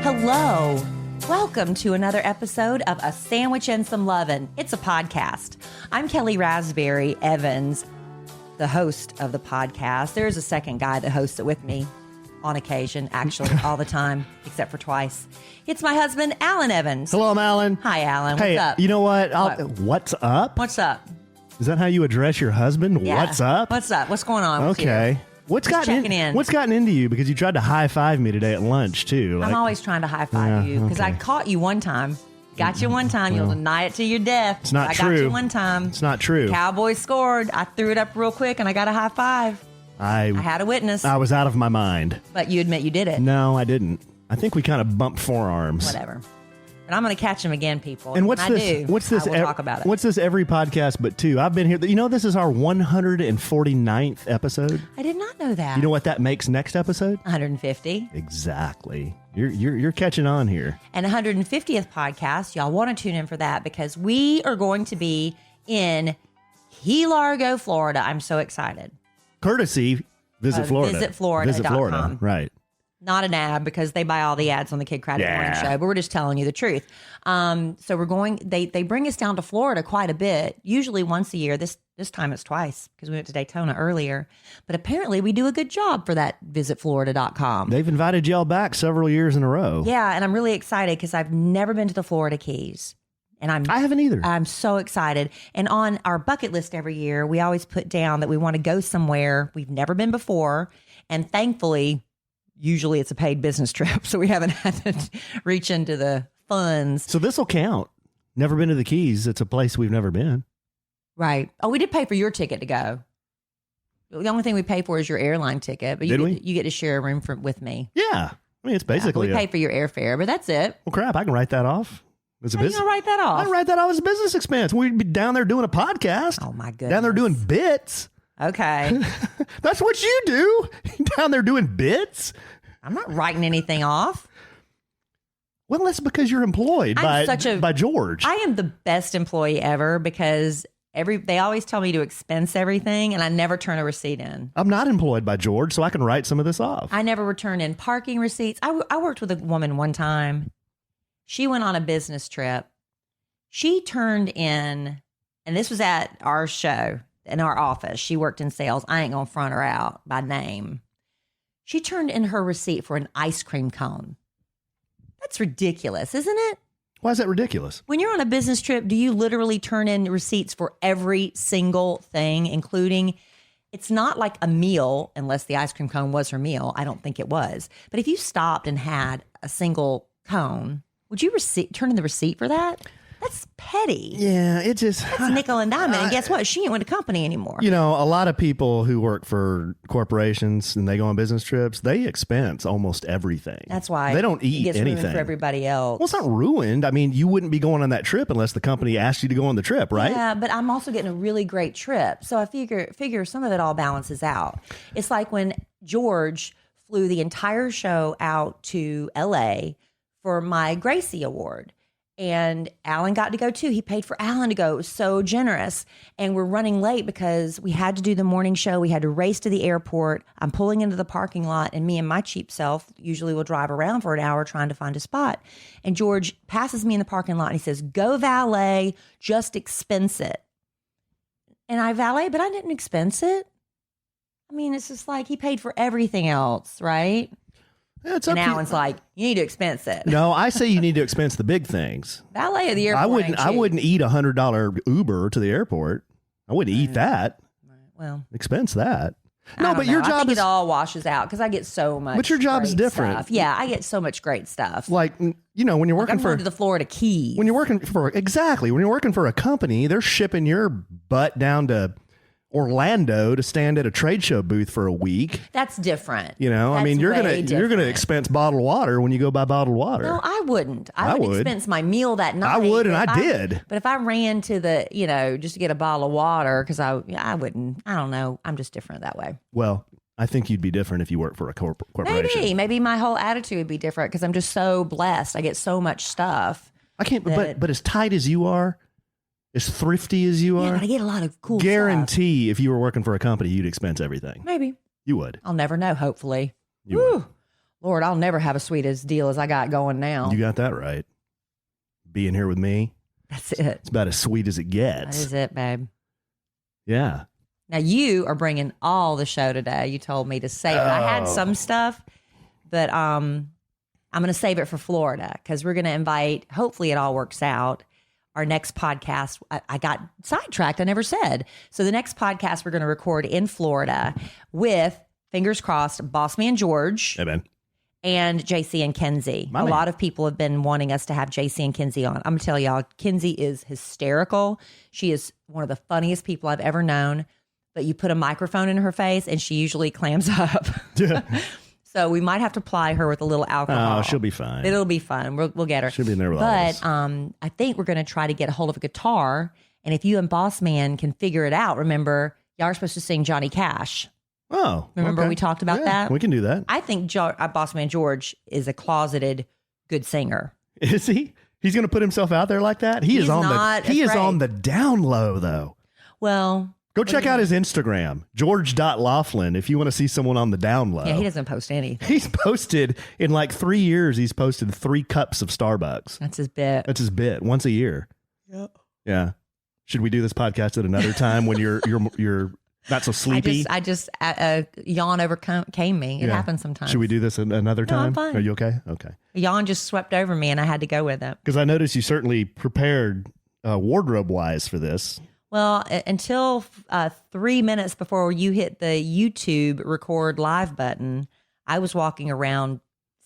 Hello. Welcome to another episode of A Sandwich and Some Lovin'. It's a podcast. I'm Kelly Raspberry Evans, the host of the podcast. There is a second guy that hosts it with me on occasion, actually, all the time, except for twice. It's my husband, Alan Evans. Hello, I'm Alan. Hi, Alan. Hey, What's up? you know what? What? What's up? What's up? Is that how you address your husband? Yeah. What's up? What's up? What's going on with Okay. you? What's Just gotten checking in. What's gotten into you? Because you tried to high five me today at lunch too. I'm always trying to high five Yeah, you because I okay. caught you one time. Got you one time. You'll deny it to your death. It's not I true. got you one time. It's not true. Cowboys scored. I threw it up real quick and I got a high five. I I had a witness, I was out of my mind. but you admit you did it. No, I didn't. I think we kind of bumped forearms. Whatever. But I'm going to catch him again, people. And what's When this? I do, What's this? I will talk about it. What's this? Every podcast but two. I've been here. You know, this is our 149th episode. I did not know that. You know what that makes next episode? 150. Exactly. You're catching on here. And 150th podcast, y'all want to tune in for that because we are going to be in Key Largo, Florida. I'm so excited. Courtesy Visit Florida. visitflorida.com. Visit Florida. Right. Not an ad because they buy all the ads on the Kid Credit Morning Yeah. Show, but we're just telling you the truth. So we're going. They bring us down to Florida quite a bit. Usually once a year. This time it's twice because we went to Daytona earlier. But apparently we do a good job for that visitflorida.com. They've invited y'all back several years in a row. Yeah, and I'm really excited because I've never been to the Florida Keys, and I haven't either. I'm so excited. And on our bucket list every year, we always put down that we want to go somewhere we've never been before, and thankfully. Usually it's a paid business trip, so we haven't had to reach into the funds. So this will count. Never been to the Keys. It's a place we've never been. Right. Oh, we did pay for your ticket to go. The only thing we pay for is your airline ticket, but Did we? you get to share a room with me. Yeah. I mean, it's basically we pay for your airfare, but that's it. well, crap. I can write that off. It's a How you business. gonna write that I off? can write that off as a business expense. We'd be down there doing a podcast. Oh my goodness. Down there doing bits. Okay. That's what you do. Down there doing bits. I'm not writing anything off. Well, that's because you're employed by George. I am the best employee ever because they always tell me to expense everything, and I never turn a receipt in. I'm not employed by George, so I can write some of this off. I never return in parking receipts. I worked with a woman one time. She went on a business trip. She turned in, and this was at our show in our office. She worked in sales. I ain't gonna front her out by name. She turned in her receipt for an ice cream cone. That's ridiculous, isn't it? Why is that ridiculous? When you're on a business trip, do you literally turn in receipts for every single thing, including it's not like a meal, unless the ice cream cone was her meal. I don't think it was. But if you stopped and had a single cone, would you turn in the receipt for that? That's petty. Yeah, it just... That's nickel and diamond. And guess what? She ain't with the company anymore. You know, a lot of people who work for corporations and they go on business trips, they expense almost everything. That's why they don't eat it gets anything ruined for everybody else. Well, it's not ruined. I mean, you wouldn't be going on that trip unless the company asked you to go on the trip, right? Yeah, but I'm also getting a really great trip. So I figure some of it all balances out. It's like when George flew the entire show out to LA for my Gracie Award. And Alan got to go too. He paid for Alan to go. It was so generous. And we're running late because we had to do the morning show. We had to race to the airport. I'm pulling into the parking lot, and me and my cheap self usually will drive around for an hour trying to find a spot. And George passes me in the parking lot and he says, "Go valet, just expense it." And I valet, but I didn't expense it. I mean, it's just like he paid for everything else, right? Yeah, it's up And to you. Alan's like, "You need to expense it." No, I say you need to expense the big things. Valet of the airport. I wouldn't eat $100 Uber to the airport. I wouldn't eat that. Well, Expense that. I No, don't but know. your I job think is it all washes out because I get so much. But your job is great different. stuff. Yeah, I get so much great stuff. like, you know, when you're Like working I'm for going to the Florida Keys. when you're working for a company, they're shipping your butt down to Orlando to stand at a trade show booth for a week. That's different. You know, I That's mean, you're way gonna different. expense bottled water when you go buy bottled water. No, I wouldn't. I I would would. expense my meal that night. I would, and But I if did. But if I ran to the, just to get a bottle of water, because I wouldn't. I don't know. I'm just different that way. Well, I think you'd be different if you worked for a corporation. Maybe my whole attitude would be different because I'm just so blessed. I get so much stuff. I can't, that- but as tight as you are, as thrifty as you Yeah, are, but I get a lot of cool stuff. guarantee if you were working for a company, you'd expense everything. Maybe. You would. I'll never know, hopefully. You Woo. would. Lord, I'll never have as sweet as deal as I got going now. You got that right. Being here with me, That's it. it's about as sweet as it That gets. is it, babe. Yeah. Now you are bringing all the show today. You told me to save it. I had some stuff, but I'm going to save it for Florida because we're going to invite, hopefully it all works out, our next podcast. I got sidetracked. I never said. So the next podcast we're going to record in Florida with, fingers crossed, Boss Man George Hey, man. and JC and Kenzie. My A man. lot of people have been wanting us to have JC and Kenzie on. I'm going to tell y'all, Kenzie is hysterical. She is one of the funniest people I've ever known. But you put a microphone in her face and she usually clams up. So we might have to ply her with a little alcohol. Oh, she'll be fine. It'll be fun. We'll get her. She'll be in there with all of But us. I think we're going to try to get a hold of a guitar. And if you and Boss Man can figure it out, remember, y'all are supposed to sing Johnny Cash. Oh, Remember okay. we talked about Yeah, that? We can do that. I think Boss Man George is a closeted good singer. Is he? He's going to put himself out there like that? He is He's on not the. He is afraid. on the down low though. Well, Go check out his Instagram, George.Laughlin, if you want to see someone on the down low. yeah, he doesn't post anything. He's posted in like 3 years. He's posted 3 cups of Starbucks. That's his bit. That's his bit once a year. Yeah. Should we do this podcast at another time when you're not so sleepy? I just yawn overcame me. It Yeah. happens sometimes. Should we do this another No, time? I'm fine. Are you okay? Okay. Yawn just swept over me, and I had to go with it. Because I noticed you certainly prepared wardrobe wise for this. Well, until 3 minutes before you hit the YouTube record live button, I was walking around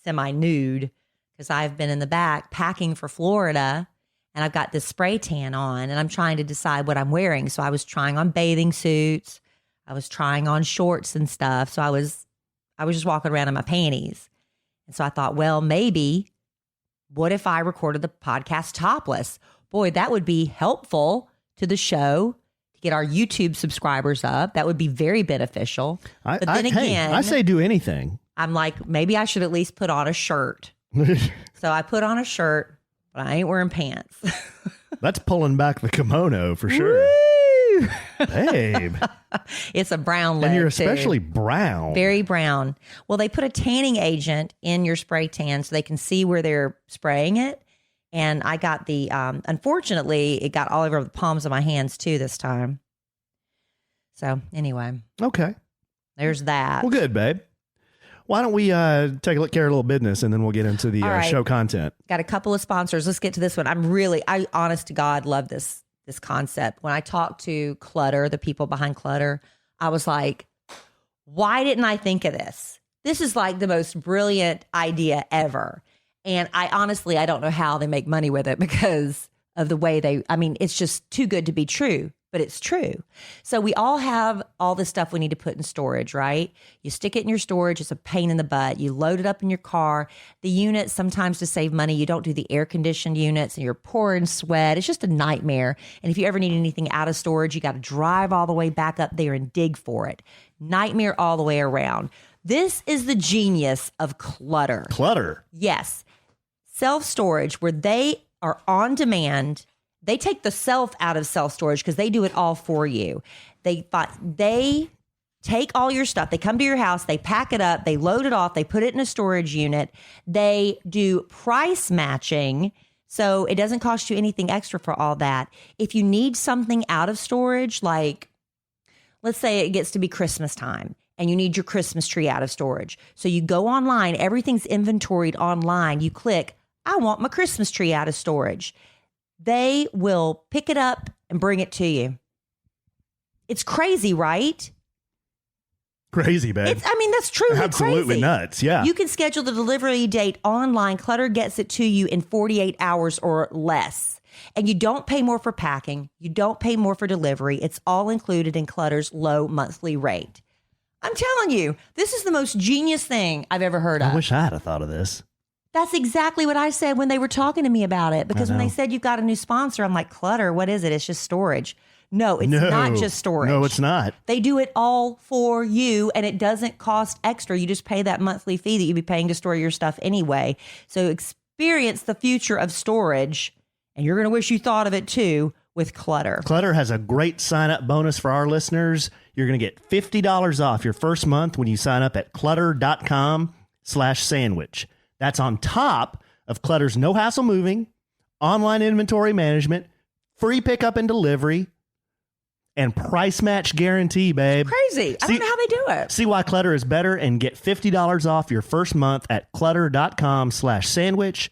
semi-nude because I've been in the back packing for Florida, and I've got this spray tan on, and I'm trying to decide what I'm wearing. So I was trying on bathing suits, I was trying on shorts and stuff. So I was just walking around in my panties, and so I thought, well, maybe what if I recorded the podcast topless? Boy, that would be helpful to the show to get our YouTube subscribers up. That would be very beneficial. But then again, I say do anything. I'm like, maybe I should at least put on a shirt. So I put on a shirt, but I ain't wearing pants. That's pulling back the kimono for sure. Babe. It's a brown leg, And you're too. especially brown. Very brown. Well, they put a tanning agent in your spray tan so they can see where they're spraying it. And I got the, unfortunately, it got all over the palms of my hands too this time. So anyway, Okay. there's that. Well, good, babe. Why don't we take a look, care of a little business, and then we'll get into the All right. show content. Got a couple of sponsors. Let's get to this one. I honest to God love this concept. When I talked to Clutter, the people behind Clutter, I was like, why didn't I think of this? This is like the most brilliant idea ever. And I don't know how they make money with it because of the way it's just too good to be true, but it's true. So we all have all this stuff we need to put in storage, right? You stick it in your storage. It's a pain in the butt. You load it up in your car. The units, sometimes to save money, you don't do the air conditioned units and you're pouring sweat. It's just a nightmare. And if you ever need anything out of storage, you got to drive all the way back up there and dig for it. Nightmare all the way around. This is the genius of Clutter. Clutter. Yes. Self-storage, where they are on demand. They take the self out of self-storage because they do it all for you. They take all your stuff. They come to your house. They pack it up. They load it off. They put it in a storage unit. They do price matching. So it doesn't cost you anything extra for all that. If you need something out of storage, like let's say it gets to be Christmas time and you need your Christmas tree out of storage. So you go online, everything's inventoried online. You click, I want my Christmas tree out of storage. They will pick it up and bring it to you. It's crazy, right? Crazy, babe. That's truly Absolutely crazy. nuts. Yeah. You can schedule the delivery date online. Clutter gets it to you in 48 hours or less. And you don't pay more for packing. You don't pay more for delivery. It's all included in Clutter's low monthly rate. I'm telling you, this is the most genius thing I've ever heard of. I wish I had thought of this. That's exactly what I said when they were talking to me about it. Because when they said you've got a new sponsor, I'm like, Clutter, what is it? It's just storage. No, it's not just storage. No, it's not. They do it all for you, and it doesn't cost extra. You just pay that monthly fee that you'd be paying to store your stuff anyway. So experience the future of storage, and you're going to wish you thought of it too with Clutter. Clutter has a great sign-up bonus for our listeners. You're going to get $50 off your first month when you sign up at clutter.com/Steve. clutter.com/sandwich. That's on top of Clutter's no hassle moving, online inventory management, free pickup and delivery, and price match guarantee, babe. Crazy. I don't know how they do it. See why Clutter is better and get $50 off your first month at clutter.com/sandwich.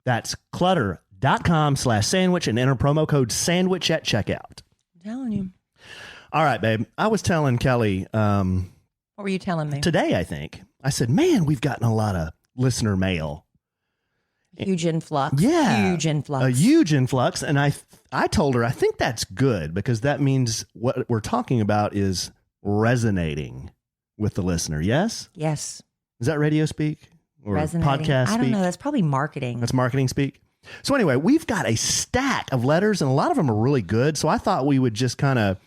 That's clutter.com/sandwich and enter promo code sandwich at checkout. I'm telling you. All right, babe. I was telling Kelly What were you telling me? today, I think. I said, man, we've gotten a lot of listener mail. Huge influx. Yeah. Huge influx. A huge influx. And I told her, I think that's good because that means what we're talking about is resonating with the listener. Yes? Yes. Is that radio speak or Resonating. podcast speak? I don't know. That's probably marketing. That's marketing speak. So anyway, we've got a stack of letters and a lot of them are really good. So I thought we would just kind of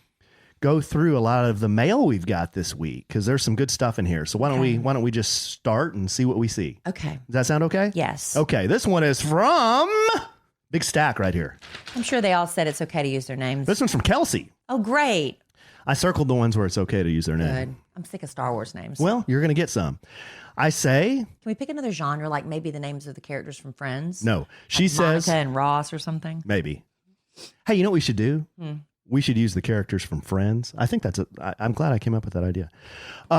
go through a lot of the mail we've got this week because there's some good stuff in here. So why don't we just start and see what we see? Okay. Does that sound okay? Yes. Okay. This one is from big stack right here. I'm sure they all said it's okay to use their names. This one's from Kelsey. Oh, great. I circled the ones where it's okay to use their name. Good. I'm sick of Star Wars names. Well, you're going to get some. I say, Can we pick another genre, like maybe the names of the characters from Friends? no. She Like says, Monica and Ross or something. maybe. Hey, you know what we should do? We should use the characters from Friends. I think I'm glad I came up with that idea.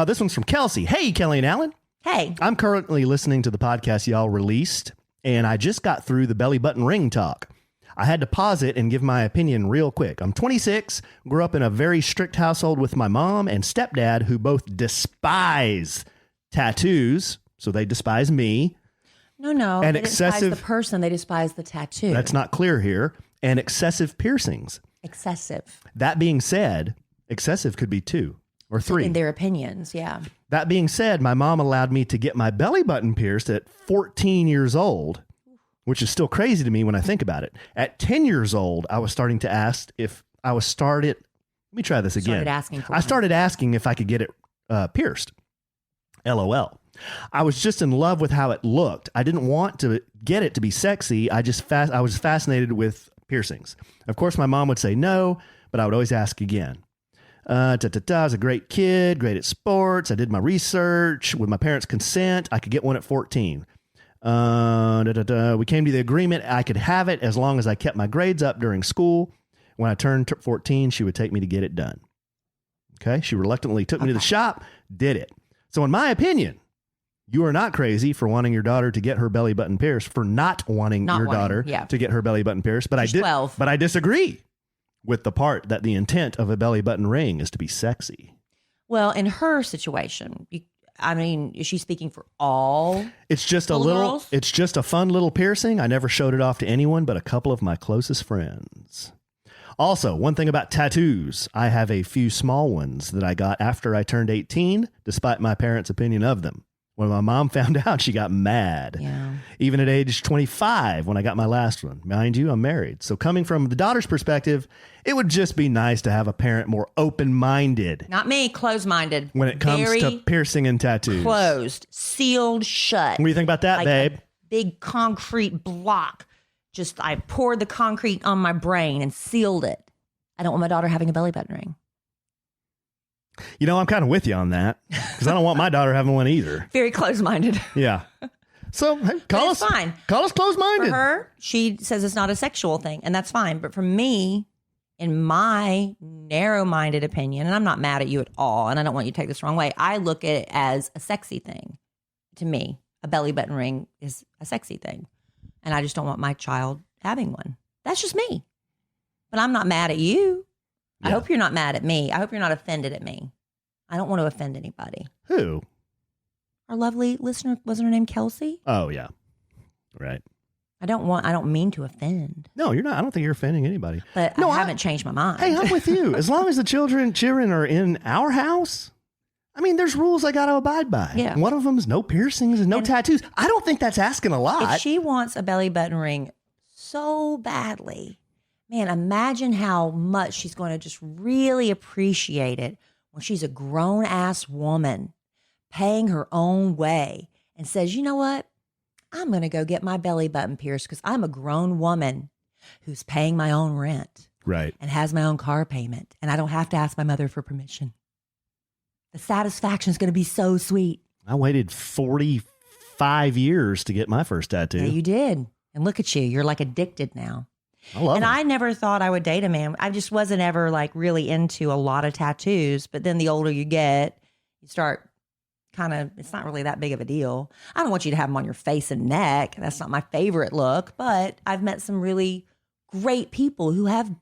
This one's from Kelsey. Hey, Kelly and Alan. Hey. I'm currently listening to the podcast y'all released, and I just got through the belly button ring talk. I had to pause it and give my opinion real quick. I'm 26, grew up in a very strict household with my mom and stepdad who both despise tattoos, so they despise me. No. And they despise excessive- the person. They despise the tattoo. That's not clear here. And excessive piercings. excessive That being said, excessive could be 2 or 3. in their opinions. Yeah. That being said, my mom allowed me to get my belly button pierced at 14 years old, which is still crazy to me when I think about it. At 10 years old, I was starting to ask if I was started. Let me try this again. I started asking if I could get it pierced. LOL. I was just in love with how it looked. I didn't want to get it to be sexy. I was fascinated with piercings. Of course, my mom would say no, but I would always ask again. I was a great kid, great at sports. I did my research. With my parents' consent, I could get one at 14. We came to the agreement I could have it as long as I kept my grades up during school. When I turned 14, she would take me to get it done. Okay. She reluctantly took me to the shop, did it. So in my opinion, you are not crazy for wanting your daughter to get her belly button pierced, for not wanting daughter to get her belly button pierced. But She's 12. But I disagree with the part that the intent of a belly button ring is to be sexy. Well, in her situation, is she speaking for all? It's just girls? It's just a fun little piercing. I never showed it off to anyone but a couple of my closest friends. Also, one thing about tattoos, I have a few small ones that I got after I turned 18, despite my parents' opinion of them. When my mom found out, she got mad. Yeah. Even at age 25, when I got my last one. Mind you, I'm married. So coming from the daughter's perspective, it would just be nice to have a parent more open-minded. Not me, closed-minded. When it comes to piercing and tattoos. Closed, sealed shut. What do you think about that, Like babe? a big concrete block. Just I poured the concrete on my brain and sealed it. I don't want my daughter having a belly button ring. You know, I'm kind of with you on that because I don't want my daughter having one either. Very closed-minded. Yeah. So hey, call us fine. Call us closed-minded. For her, she says it's not a sexual thing, and that's fine. But for me, in my narrow-minded opinion, and I'm not mad at you at all, and I don't want you to take this the wrong way, I look at it as a sexy thing. To me, a belly button ring is a sexy thing, and I just don't want my child having one. That's just me. But I'm not mad at you. I hope you're not mad at me. I hope you're not offended at me. I don't want to offend anybody. Who? Our lovely listener, wasn't her name Kelsey? Oh, yeah. Right. I don't mean to offend. No, you're not. I don't think you're offending anybody. But No, I haven't changed my mind. Hey, I'm with you. As long as the children are in our house, I mean, there's rules I got to abide by. Yeah. One of them is no piercings and no tattoos. I don't think that's asking a If lot. she wants a belly button ring so badly, man, imagine how much she's going to just really appreciate it when she's a grown-ass woman paying her own way and says, you know what? I'm going to go get my belly button pierced because I'm a grown woman who's paying my own rent Right. and has my own car payment, and I don't have to ask my mother for permission. The satisfaction is going to be so sweet. I waited 40 5 years to get my first tattoo. Yeah, you did. And look at you. You're like addicted now. I love And them. I never thought I would date a man. I just wasn't ever like really into a lot of tattoos. But then the older you get, you start kind of, it's not really that big of a deal. I don't want you to have them on your face and neck. That's not my favorite look. But I've met some really great people who have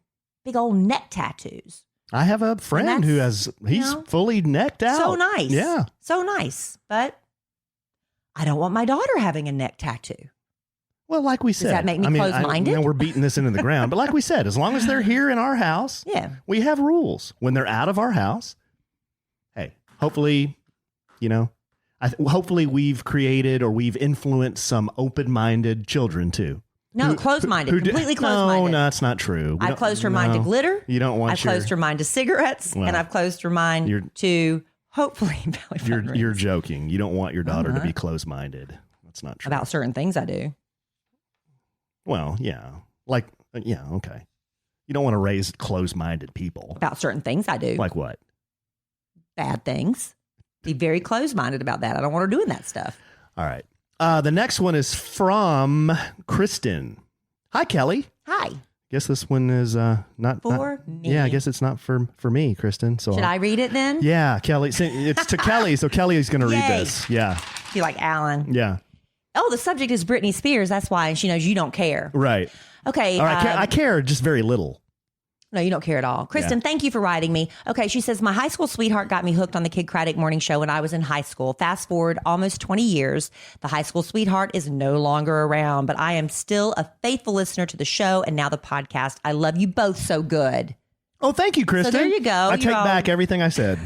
big old neck tattoos. I have a friend who has, he's fully necked out. So nice. Yeah. So nice. But I don't want my daughter having a neck tattoo. Well, like we said, Does that make me closed-minded? I know we're beating this into the ground, but like we said, as long as they're here in our house, Yeah. we have rules. When they're out of our house, hey, hopefully, hopefully we've created or we've influenced some open-minded children too. No, closed-minded, completely closed-minded. No, that's not true. I've closed her mind to glitter. You don't want I've closed her mind to cigarettes, and I've closed her mind to hopefully belly button rings. You're joking. You don't want your daughter to be closed-minded. That's not true. About certain things I do. Well, yeah. Okay. You don't want to raise closed-minded people. About certain things I do. Like what? Bad things. Be very closed-minded about that. I don't want her doing that stuff. All right. The next one is from Kristen. Hi, Kelly. Hi. Guess this one is not for me. Yeah, I guess it's not for me, Kristen. So should I read it then? Yeah, Kelly. It's to Kelly, so Kelly's going to read this. Yeah. You like Alan? Yeah. Oh, the subject is Britney Spears. That's why she knows you don't care. Right. Okay. All right. I care just very little. No, you don't care at all. Kristen, thank you for writing me. Okay, she says, my high school sweetheart got me hooked on the Kid Craddock morning show when I was in high school. Fast forward almost 20 years. The high school sweetheart is no longer around, but I am still a faithful listener to the show and now the podcast. I love you both so good. Oh, thank you, Kristen. So there you go. I take back everything I said.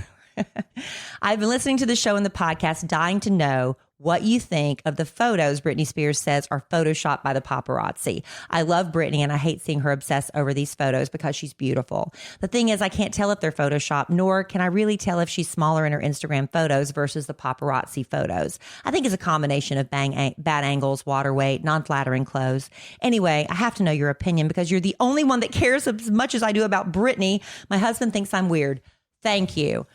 I've been listening to the show and the podcast, dying to know what you think of the photos Britney Spears says are photoshopped by the paparazzi. I love Britney and I hate seeing her obsess over these photos because she's beautiful. The thing is, I can't tell if they're photoshopped, nor can I really tell if she's smaller in her Instagram photos versus the paparazzi photos. I think it's a combination of bad angles, water weight, non-flattering clothes. Anyway, I have to know your opinion because you're the only one that cares as much as I do about Britney. My husband thinks I'm weird. Thank you.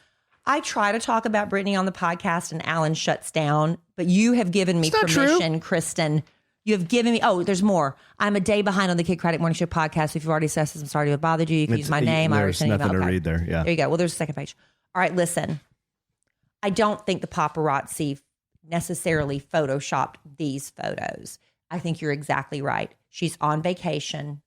I try to talk about Britney on the podcast and Alan shuts down, but you have given me permission, Kristen. You have given me, there's more. I'm a day behind on the Kid Craddock Morning Show podcast. If you've already said this, I'm sorry to have bothered you. If you use my name, I already sent you nothing to read there. Yeah. There you go. Well, there's a second page. All right, listen. I don't think the paparazzi necessarily photoshopped these photos. I think you're exactly right. She's on vacation.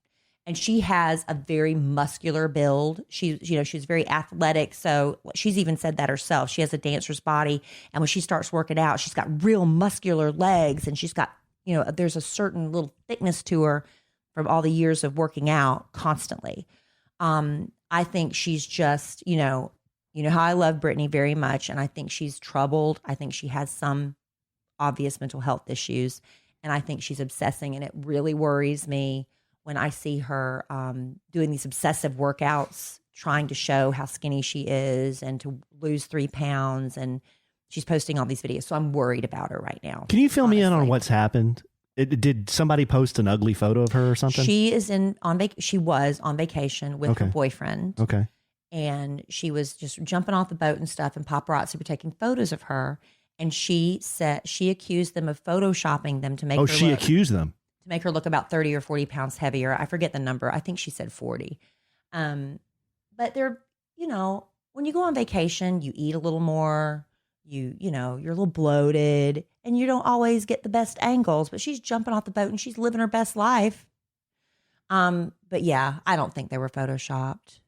And she has a very muscular build. She's very athletic. So she's even said that herself. She has a dancer's body. And when she starts working out, she's got real muscular legs. And she's got, there's a certain little thickness to her from all the years of working out constantly. I think she's just, you know how I love Britney very much. And I think she's troubled. I think she has some obvious mental health issues. And I think she's obsessing. And it really worries me when I see her doing these obsessive workouts, trying to show how skinny she is and to lose 3 pounds. And she's posting all these videos. So I'm worried about her right now. Can you fill me in on what's happened? Did somebody post an ugly photo of her or something? She was on vacation with her boyfriend. Okay. And she was just jumping off the boat and stuff. And paparazzi were taking photos of her. And she said she accused them of photoshopping them to make her she accused them. Make her look about 30 or 40 pounds heavier. I forget the number. I think she said 40. But they're, when you go on vacation, you eat a little more, you're a little bloated and you don't always get the best angles, but she's jumping off the boat and she's living her best life. But yeah, I don't think they were photoshopped.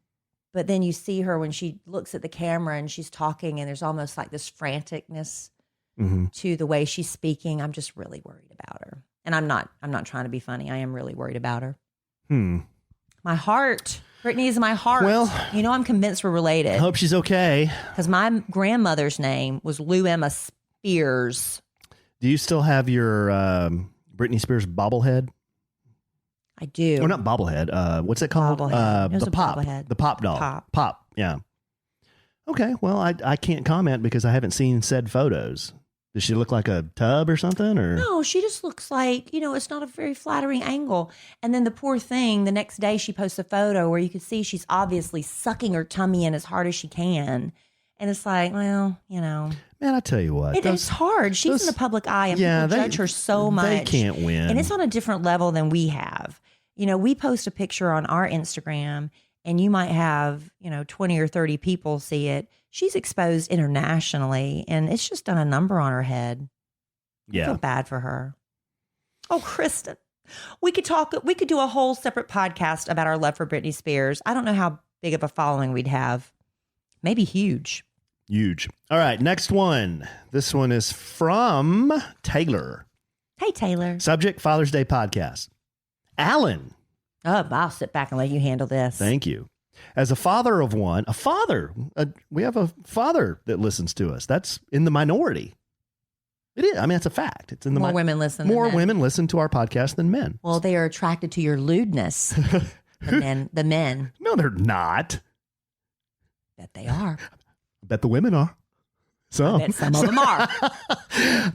But then you see her when she looks at the camera and she's talking and there's almost like this franticness to the way she's speaking. I'm just really worried about her. And I'm not trying to be funny. I am really worried about her. My heart. Britney is my heart. Well, I'm convinced we're related. I hope she's okay. Because my grandmother's name was Lou Emma Spears. Do you still have your Britney Spears bobblehead? I do. Or not bobblehead. What's it called? The pop. Bobblehead. The pop doll. Pop. Yeah. Okay. Well, I can't comment because I haven't seen said photos. Does she look like a tub or something? Or no, she just looks like, it's not a very flattering angle. And then the poor thing, the next day she posts a photo where you can see she's obviously sucking her tummy in as hard as she can. And it's like, well, you know, Man, I tell you what. it's hard. She's in the public eye and yeah, people judge her so much. They can't win. And it's on a different level than we have. You know, we post a picture on our Instagram and you might have, 20 or 30 people see it. She's exposed internationally and it's just done a number on her head. I Yeah. feel bad for her. Oh, Kristen, we could do a whole separate podcast about our love for Britney Spears. I don't know how big of a following we'd have. Maybe huge. Huge. All right, next one. This one is from Taylor. Hey, Taylor. Subject, Father's Day podcast. Alan. Oh, I'll sit back and let you handle this. Thank you. As a father of one, we have a father that listens to us. That's in the minority. It is. I mean, it's a fact. It's in the More women listen. More than men. women listen to our podcast than men. Well, they are attracted to your lewdness. The men. No, they're not. Bet they are. I bet the women are. I bet some of them are.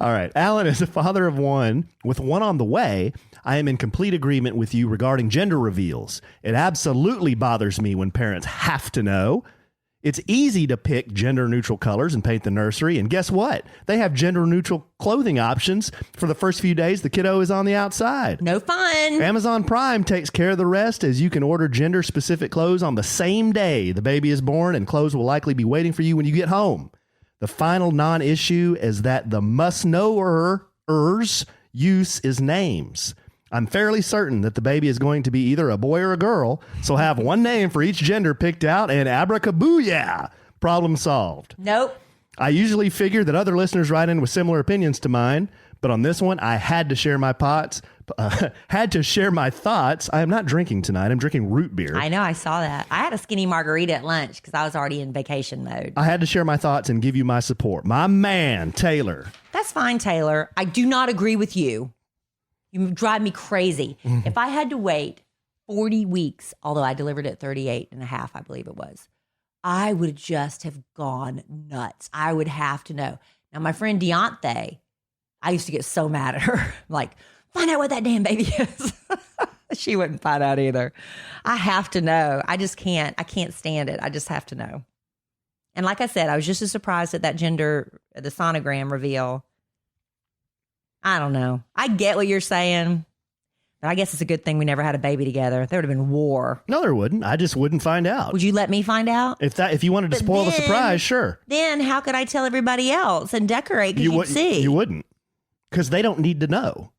All right. Alan is a father of one with one on the way. I am in complete agreement with you regarding gender reveals. It absolutely bothers me when parents have to know. It's easy to pick gender neutral colors and paint the nursery. And guess what? They have gender neutral clothing options for the first few days the kiddo is on the outside. No fun. Amazon Prime takes care of the rest, as you can order gender specific clothes on the same day the baby is born, and clothes will likely be waiting for you when you get home. The final non-issue is that the must-knowers use is names. I'm fairly certain that the baby is going to be either a boy or a girl, so have one name for each gender picked out and abracabooyah, problem solved. Nope. I usually figure that other listeners write in with similar opinions to mine, but on this one, I had to share my thoughts. I am not drinking tonight. I'm drinking root beer. I know. I saw that. I had a skinny margarita at lunch because I was already in vacation mode. I had to share my thoughts and give you my support. My man, Taylor. That's fine, Taylor. I do not agree with you. You drive me crazy. If I had to wait 40 weeks, although I delivered at 38 and a half, I believe it was, I would just have gone nuts. I would have to know. Now, my friend Deontay, I used to get so mad at her. Like, find out what that damn baby is. She wouldn't find out either. I have to know. I just can't. I can't stand it. I just have to know. And like I said, I was just as surprised at that the sonogram reveal. I don't know. I get what you're saying, but I guess it's a good thing we never had a baby together. There would have been war. No, there wouldn't. I just wouldn't find out. Would you let me find out? If you wanted to spoil the surprise, sure. Then how could I tell everybody else and decorate? Because you'd see. You wouldn't. Because they don't need to know.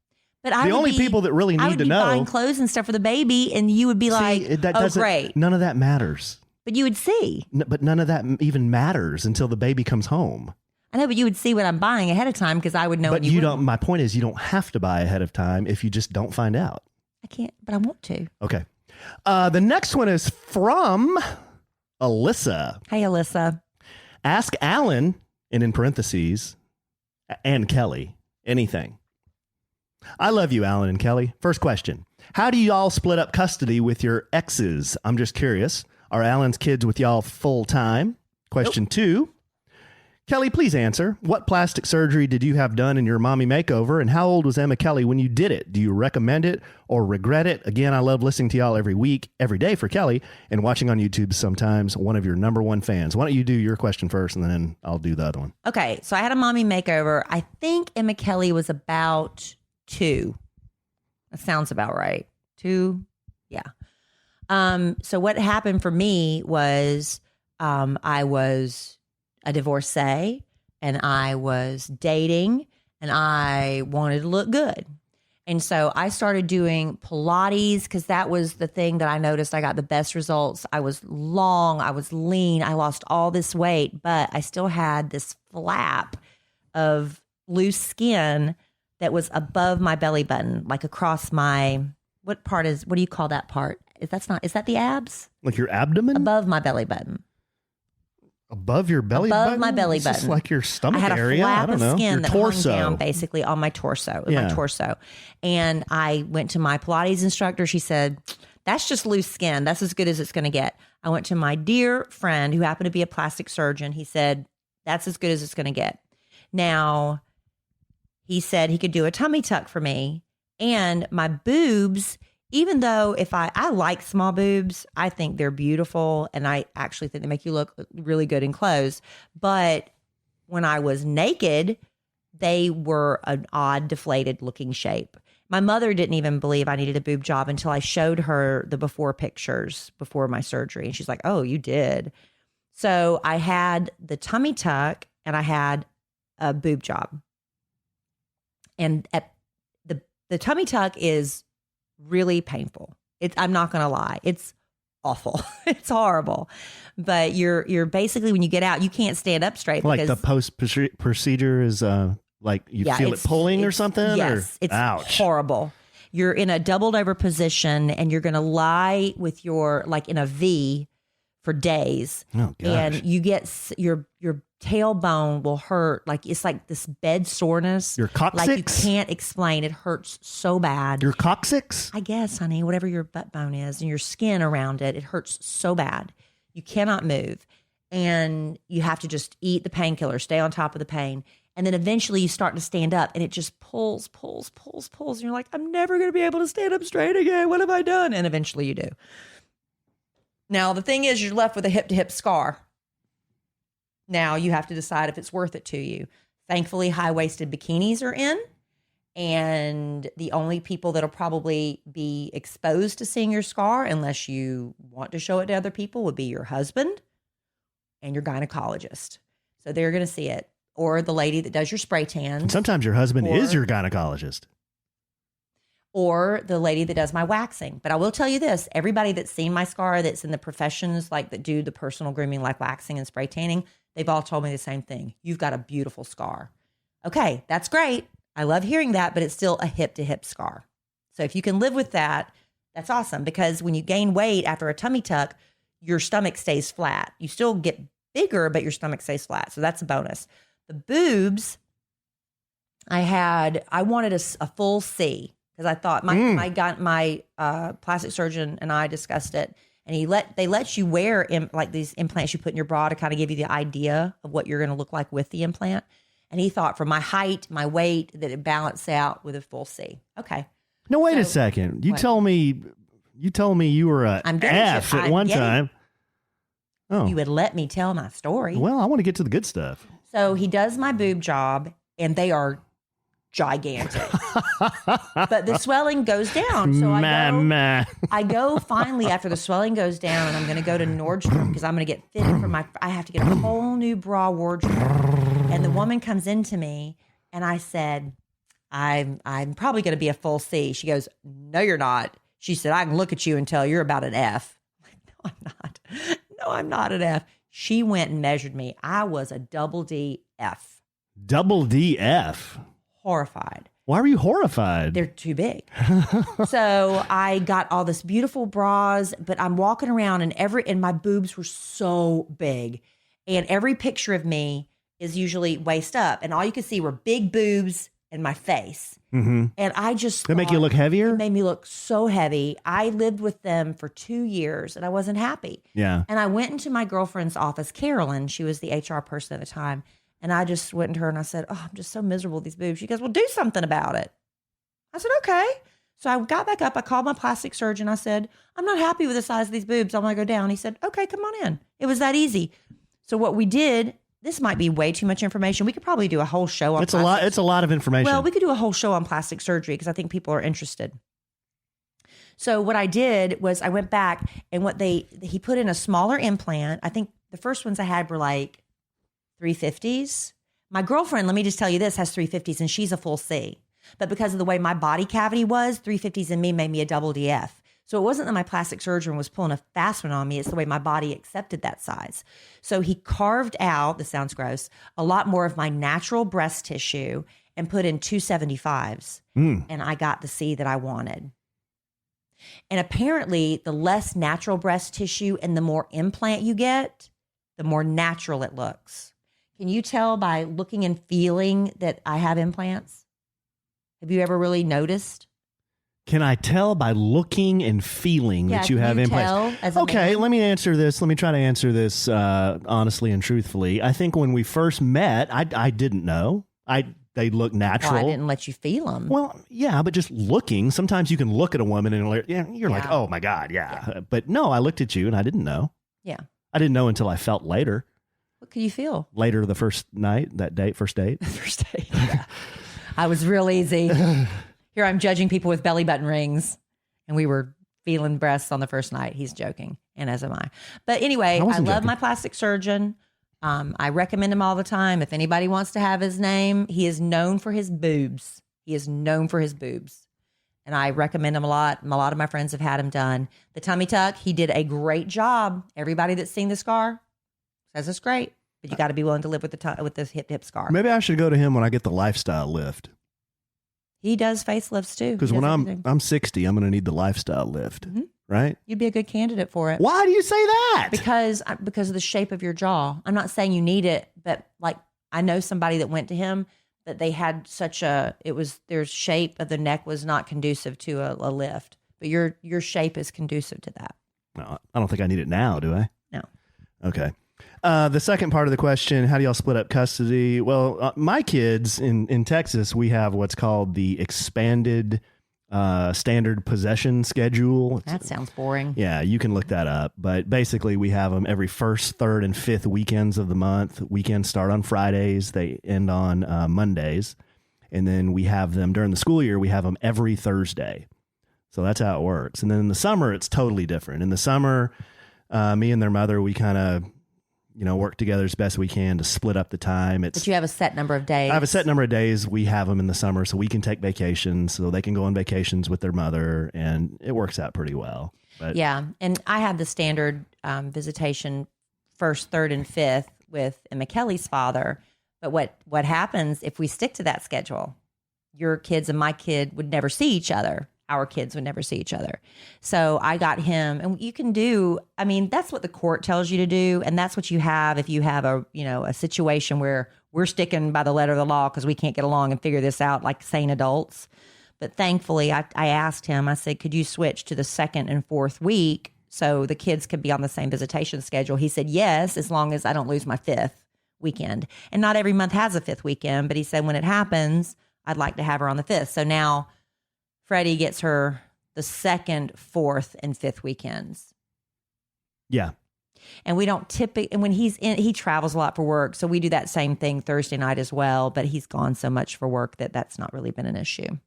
But the only people that really need to know. I would be buying clothes and stuff for the baby, and you would be like, oh, great. None of that matters. But you would see. But none of that even matters until the baby comes home. I know, but you would see what I'm buying ahead of time because I would know. But you don't. My point is, you don't have to buy ahead of time if you just don't find out. I can't, but I want to. Okay. The next one is from Alyssa. Hey, Alyssa. Ask Alan, and in parentheses, and Kelly, anything. I love you, Alan and Kelly. First question. How do you all split up custody with your exes? I'm just curious. Are Alan's kids with y'all full time? Question 2. Kelly, please answer. What plastic surgery did you have done in your mommy makeover, and how old was Emma Kelly when you did it? Do you recommend it or regret it? Again, I love listening to y'all every week, every day for Kelly, and watching on YouTube sometimes. One of your number one fans. Why don't you do your question first, and then I'll do the other one. Okay, so I had a mommy makeover. I think Emma Kelly was about 2. That sounds about right. 2, yeah. So what happened for me was I was a divorcee and I was dating and I wanted to look good. And so I started doing Pilates because that was the thing that I noticed I got the best results. I was long, I was lean, I lost all this weight, but I still had this flap of loose skin that was above my belly button, like across my, what do you call that part? Is that the abs? Like your abdomen? Above my belly button. Above your belly button? Above my belly button. It's like your stomach area. I had a area. flap of skin your that torso. hung down basically on my torso. My torso. And I went to my Pilates instructor. She said, that's just loose skin. That's as good as it's going to get. I went to my dear friend who happened to be a plastic surgeon. He said, that's as good as it's going to get. Now, he said he could do a tummy tuck for me. And my boobs, even though if I like small boobs, I think they're beautiful, and I actually think they make you look really good in clothes. But when I was naked, they were an odd, deflated looking shape. My mother didn't even believe I needed a boob job until I showed her the before pictures before my surgery. And she's like, oh, you did. So I had the tummy tuck and I had a boob job. And at the tummy tuck is really painful. I'm not going to lie. It's awful. It's horrible. But you're basically, when you get out, you can't stand up straight. Like because, the post procedure is like you feel it pulling or something? Yes. It's ouch. horrible. You're in a doubled over position and you're going to lie with your, like in a V for days. Oh, gosh. And you get your tailbone will hurt. Like it's like this bed soreness. Your coccyx? Like you can't explain. It hurts so bad. Your coccyx? I guess, honey, whatever your butt bone is and your skin around it, it hurts so bad. You cannot move. And you have to just eat the painkiller, stay on top of the pain. And then eventually you start to stand up and it just pulls. And you're like, I'm never going to be able to stand up straight again. What have I done? And eventually you do. Now, the thing is, you're left with a hip-to-hip scar. Now you have to decide if it's worth it to you. Thankfully, high-waisted bikinis are in. And the only people that'll probably be exposed to seeing your scar, unless you want to show it to other people, would be your husband and your gynecologist. So they're going to see it. Or the lady that does your spray tans. And sometimes your husband is your gynecologist. Or the lady that does my waxing. But I will tell you this, everybody that's seen my scar that's in the professions, like that do the personal grooming, like waxing and spray tanning, they've all told me the same thing. You've got a beautiful scar. Okay, that's great. I love hearing that, but it's still a hip-to-hip scar. So if you can live with that, that's awesome. Because when you gain weight after a tummy tuck, your stomach stays flat. You still get bigger, but your stomach stays flat. So that's a bonus. The boobs, I wanted a full C. Because I thought my plastic surgeon and I discussed it, and they let you wear like these implants you put in your bra to kind of give you the idea of what you're going to look like with the implant. And he thought for my height, my weight, that it balanced out with a full C. Okay. No, wait a second. You told me you were a F at one time. Oh, you would let me tell my story. Well, I want to get to the good stuff. So he does my boob job, and they are gigantic. But the swelling goes down. So I go finally after the swelling goes down, and I'm going to go to Nordstrom because I'm going to get fitted for I have to get a whole new bra wardrobe. And the woman comes into me and I said, I'm probably going to be a full C. She goes, no, you're not. She said, I can look at you and tell you're about an F. I'm like, no, I'm not. No, I'm not an F. She went and measured me. I was a double D F. Double D F. Horrified. Why were you horrified? They're too big. So I got all this beautiful bras, but I'm walking around and my boobs were so big. And every picture of me is usually waist up. And all you could see were big boobs and my face. Mm-hmm. And I just They make you look heavier? It made me look so heavy. I lived with them for 2 years and I wasn't happy. Yeah. And I went into my girlfriend's office, Carolyn. She was the HR person at the time. And I just went to her and I said, oh, I'm just so miserable with these boobs. She goes, well, do something about it. I said, okay. So I got back up. I called my plastic surgeon. I said, I'm not happy with the size of these boobs. I want to go down. He said, okay, come on in. It was that easy. So what we did, this might be way too much information. We could probably do a whole show on It's a lot of information. Well, we could do a whole show on plastic surgery because I think people are interested. So what I did was I went back and he put in a smaller implant. I think the first ones I had were like 350s. My girlfriend, let me just tell you this, has 350s and she's a full C. But because of the way my body cavity was, 350s in me made me a double DF. So it wasn't that my plastic surgeon was pulling a fast one on me. It's the way my body accepted that size. So he carved out, this sounds gross, a lot more of my natural breast tissue and put in 275s. And I got the C that I wanted. And apparently the less natural breast tissue and the more implant you get, the more natural it looks. Can you tell by looking and feeling that I have implants? Have you ever really noticed? Can I tell by looking and feeling that you have implants? Okay, let me answer this. Let me try to answer this honestly and truthfully. I think when we first met, I didn't know. I they look Well, I natural. didn't let you feel them. Well, yeah, but just looking, sometimes you can look at a woman and you're like, oh my God, yeah. But no, I looked at you and I didn't know. Yeah. I didn't know until I felt later. What could you feel? Later the first night, first date. First date. Yeah. I was real easy. Here I'm judging people with belly button rings, and we were feeling breasts on the first night. He's joking, and as am I. But anyway, I love joking. my plastic surgeon. I recommend him all the time. If anybody wants to have his name, he is known for his boobs. He is known for his boobs. And I recommend him a lot. A lot of my friends have had him done. The tummy tuck, he did a great job. Everybody that's seen the scar says it's great, but you got to be willing to live with the hip scar. Maybe I should go to him when I get the lifestyle lift. He does facelifts too. Because He when does everything. I'm 60, I'm going to need the lifestyle lift, right? You'd be a good candidate for it. Why do you say that? Because of the shape of your jaw. I'm not saying you need it, but like I know somebody that went to him that they had their shape of the neck was not conducive to a lift, but your shape is conducive to that. No, I don't think I need it now, do I? No. Okay. The second part of the question, how do y'all split up custody? Well, my kids in Texas, we have what's called the expanded standard possession schedule. That sounds boring. Yeah, you can look that up. But basically, we have them every first, third, and fifth weekends of the month. Weekends start on Fridays. They end on Mondays. And then we have them during the school year, we have them every Thursday. So that's how it works. And then in the summer, it's totally different. In the summer, me and their mother, we kind of work together as best we can to split up the time. But you have a set number of days. I have a set number of days. We have them in the summer so we can take vacations, so they can go on vacations with their mother, and it works out pretty well. But yeah, and I have the standard visitation first, third, and fifth with Emma Kelly's father. But what happens if we stick to that schedule? Your kids and my kid would never see each other. Our kids would never see each other. So I got him, and you can do, I mean, that's what the court tells you to do. And that's what you have if you have a situation where we're sticking by the letter of the law because we can't get along and figure this out like sane adults. But thankfully I asked him, I said, could you switch to the second and fourth week so the kids could be on the same visitation schedule? He said, yes, as long as I don't lose my fifth weekend. And not every month has a fifth weekend, but he said, when it happens, I'd like to have her on the fifth. So now Freddie gets her the second, fourth, and fifth weekends. yeah. And we don't typically, and when he travels a lot for work. So we do that same thing Thursday night as well, but he's gone so much for work that's not really been an issue.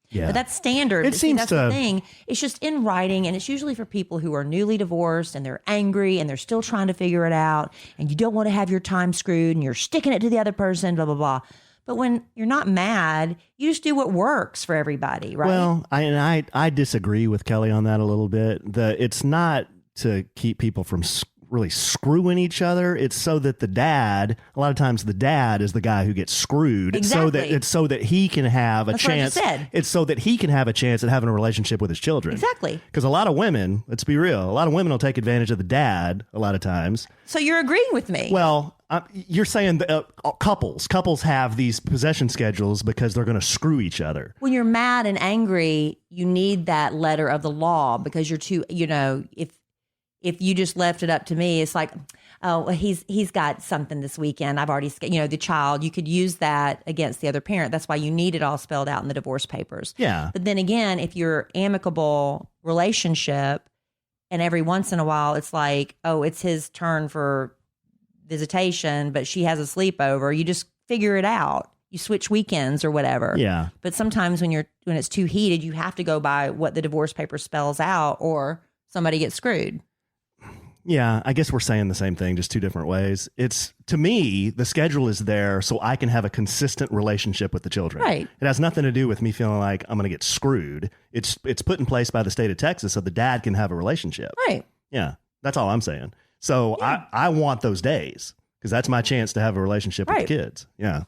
Yeah. But that's standard. It seems that's to- the thing. It's just in writing, and it's usually for people who are newly divorced and they're angry and they're still trying to figure it out, and you don't want to have your time screwed and you're sticking it to the other person, blah, blah, blah. But when you're not mad, you just do what works for everybody, right? Well, I disagree with Kelly on that a little bit. It's not to keep people from really screwing each other. It's so that a lot of times the dad is the guy who gets screwed. Exactly. So that he can have a That's what I chance. just said. It's so that he can have a chance at having a relationship with his children. Exactly. Because a lot of women, let's be real, a lot of women will take advantage of the dad a lot of times. So you're agreeing with me. Well, you're saying that couples have these possession schedules because they're going to screw each other. When you're mad and angry, you need that letter of the law because you're too, if you just left it up to me, it's like, oh, well, he's got something this weekend. I've already, the child, you could use that against the other parent. That's why you need it all spelled out in the divorce papers. Yeah. But then again, if you're amicable relationship and every once in a while, it's like, oh, it's his turn for visitation, but she has a sleepover, you just figure it out. You switch weekends or whatever. Yeah. But sometimes when it's too heated, you have to go by what the divorce paper spells out or somebody gets screwed. Yeah, I guess we're saying the same thing, just two different ways. It's, to me, the schedule is there so I can have a consistent relationship with the children. Right. It has nothing to do with me feeling like I'm going to get screwed. It's put in place by the state of Texas so the dad can have a relationship. Right. Yeah, that's all I'm saying. So yeah. I want those days because that's my chance to have a relationship with the kids. Yeah.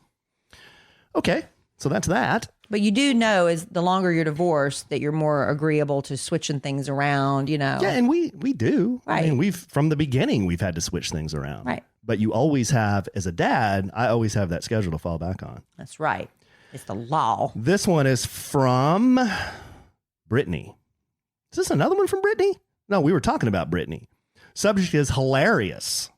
Okay, so that's that. But you do know is the longer you're divorced that you're more agreeable to switching things around, Yeah, and we do. Right. I mean, from the beginning, we've had to switch things around. Right. But you always have, as a dad, I always have that schedule to fall back on. That's right. It's the law. This one is from Brittany. Is this another one from Brittany? No, we were talking about Brittany. Subject is hilarious.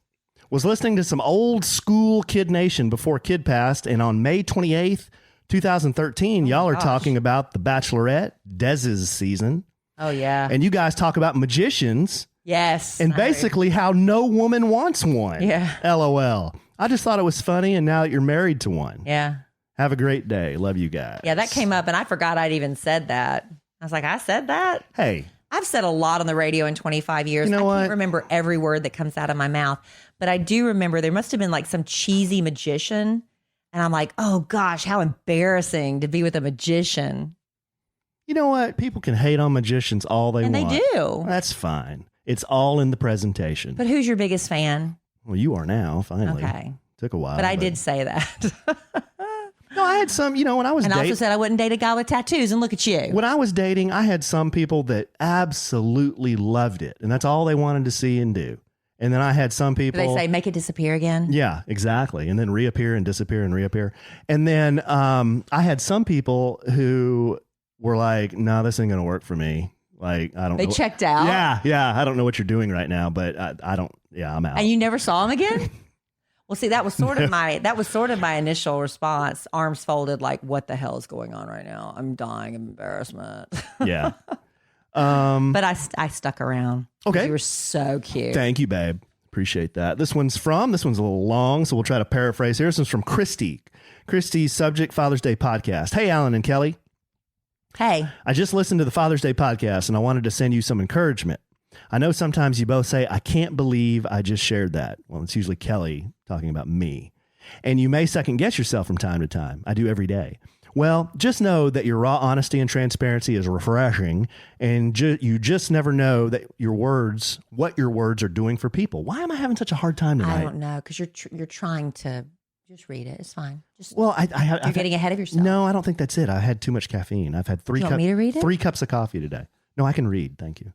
Was listening to some old school Kid Nation before Kid passed, and on May 28th, 2013, y'all are gosh. talking about The Bachelorette, Dez's season. Oh, yeah. And you guys talk about magicians Yes. and basically how no woman wants one. Yeah. LOL. I just thought it was funny. And now that you're married to one, Yeah. have a great day. Love you guys. Yeah, that came up and I forgot I'd even said that. I was like, I said that? Hey, I've said a lot on the radio in 25 years. You know I what? can't remember every word that comes out of my mouth, but I do remember there must have been like some cheesy magician. And I'm like, oh gosh, how embarrassing to be with a magician. you know what? People can hate on magicians all they And want. they do. That's fine. It's all in the presentation. But who's your biggest fan? Well, you are now, finally. Okay. Took a while. But I did say that. No, I had some, when I was And I also dating. said I wouldn't date a guy with tattoos. And look at you. When I was dating, I had some people that absolutely loved it. And that's all they wanted to see and do. And then I had some Do people. they say make it disappear again? Yeah, exactly. And then reappear and disappear and reappear. And then I had some people who were like, no, this ain't going to work for me. Like, I don't They know. checked out. Yeah. I don't know what you're doing right now, but I don't. Yeah, I'm out. And you never saw him again? Well, see, that was sort of my initial response. Arms folded, like, what the hell is going on right now? I'm dying of embarrassment. Yeah. But I stuck around. Okay. You were so cute. Thank you, babe. Appreciate that. This one's a little long, so we'll try to paraphrase here. This one's from Christy. Christy's subject, Father's Day podcast. Hey, Alan and Kelly. Hey, I just listened to the Father's Day podcast and I wanted to send you some encouragement. I know sometimes you both say, I can't believe I just shared that. Well, it's usually Kelly talking about me. And you may second guess yourself from time to time. I do every day. Well, just know that your raw honesty and transparency is refreshing, and you just never know that what your words are doing for people. Why am I having such a hard time tonight? I don't know, because you're trying to just read it. It's fine. Just Well, you're getting ahead of yourself. No, I don't think that's it. I had too much caffeine. I've had You want me to read it? 3 cups of coffee today. No, I can read. Thank you.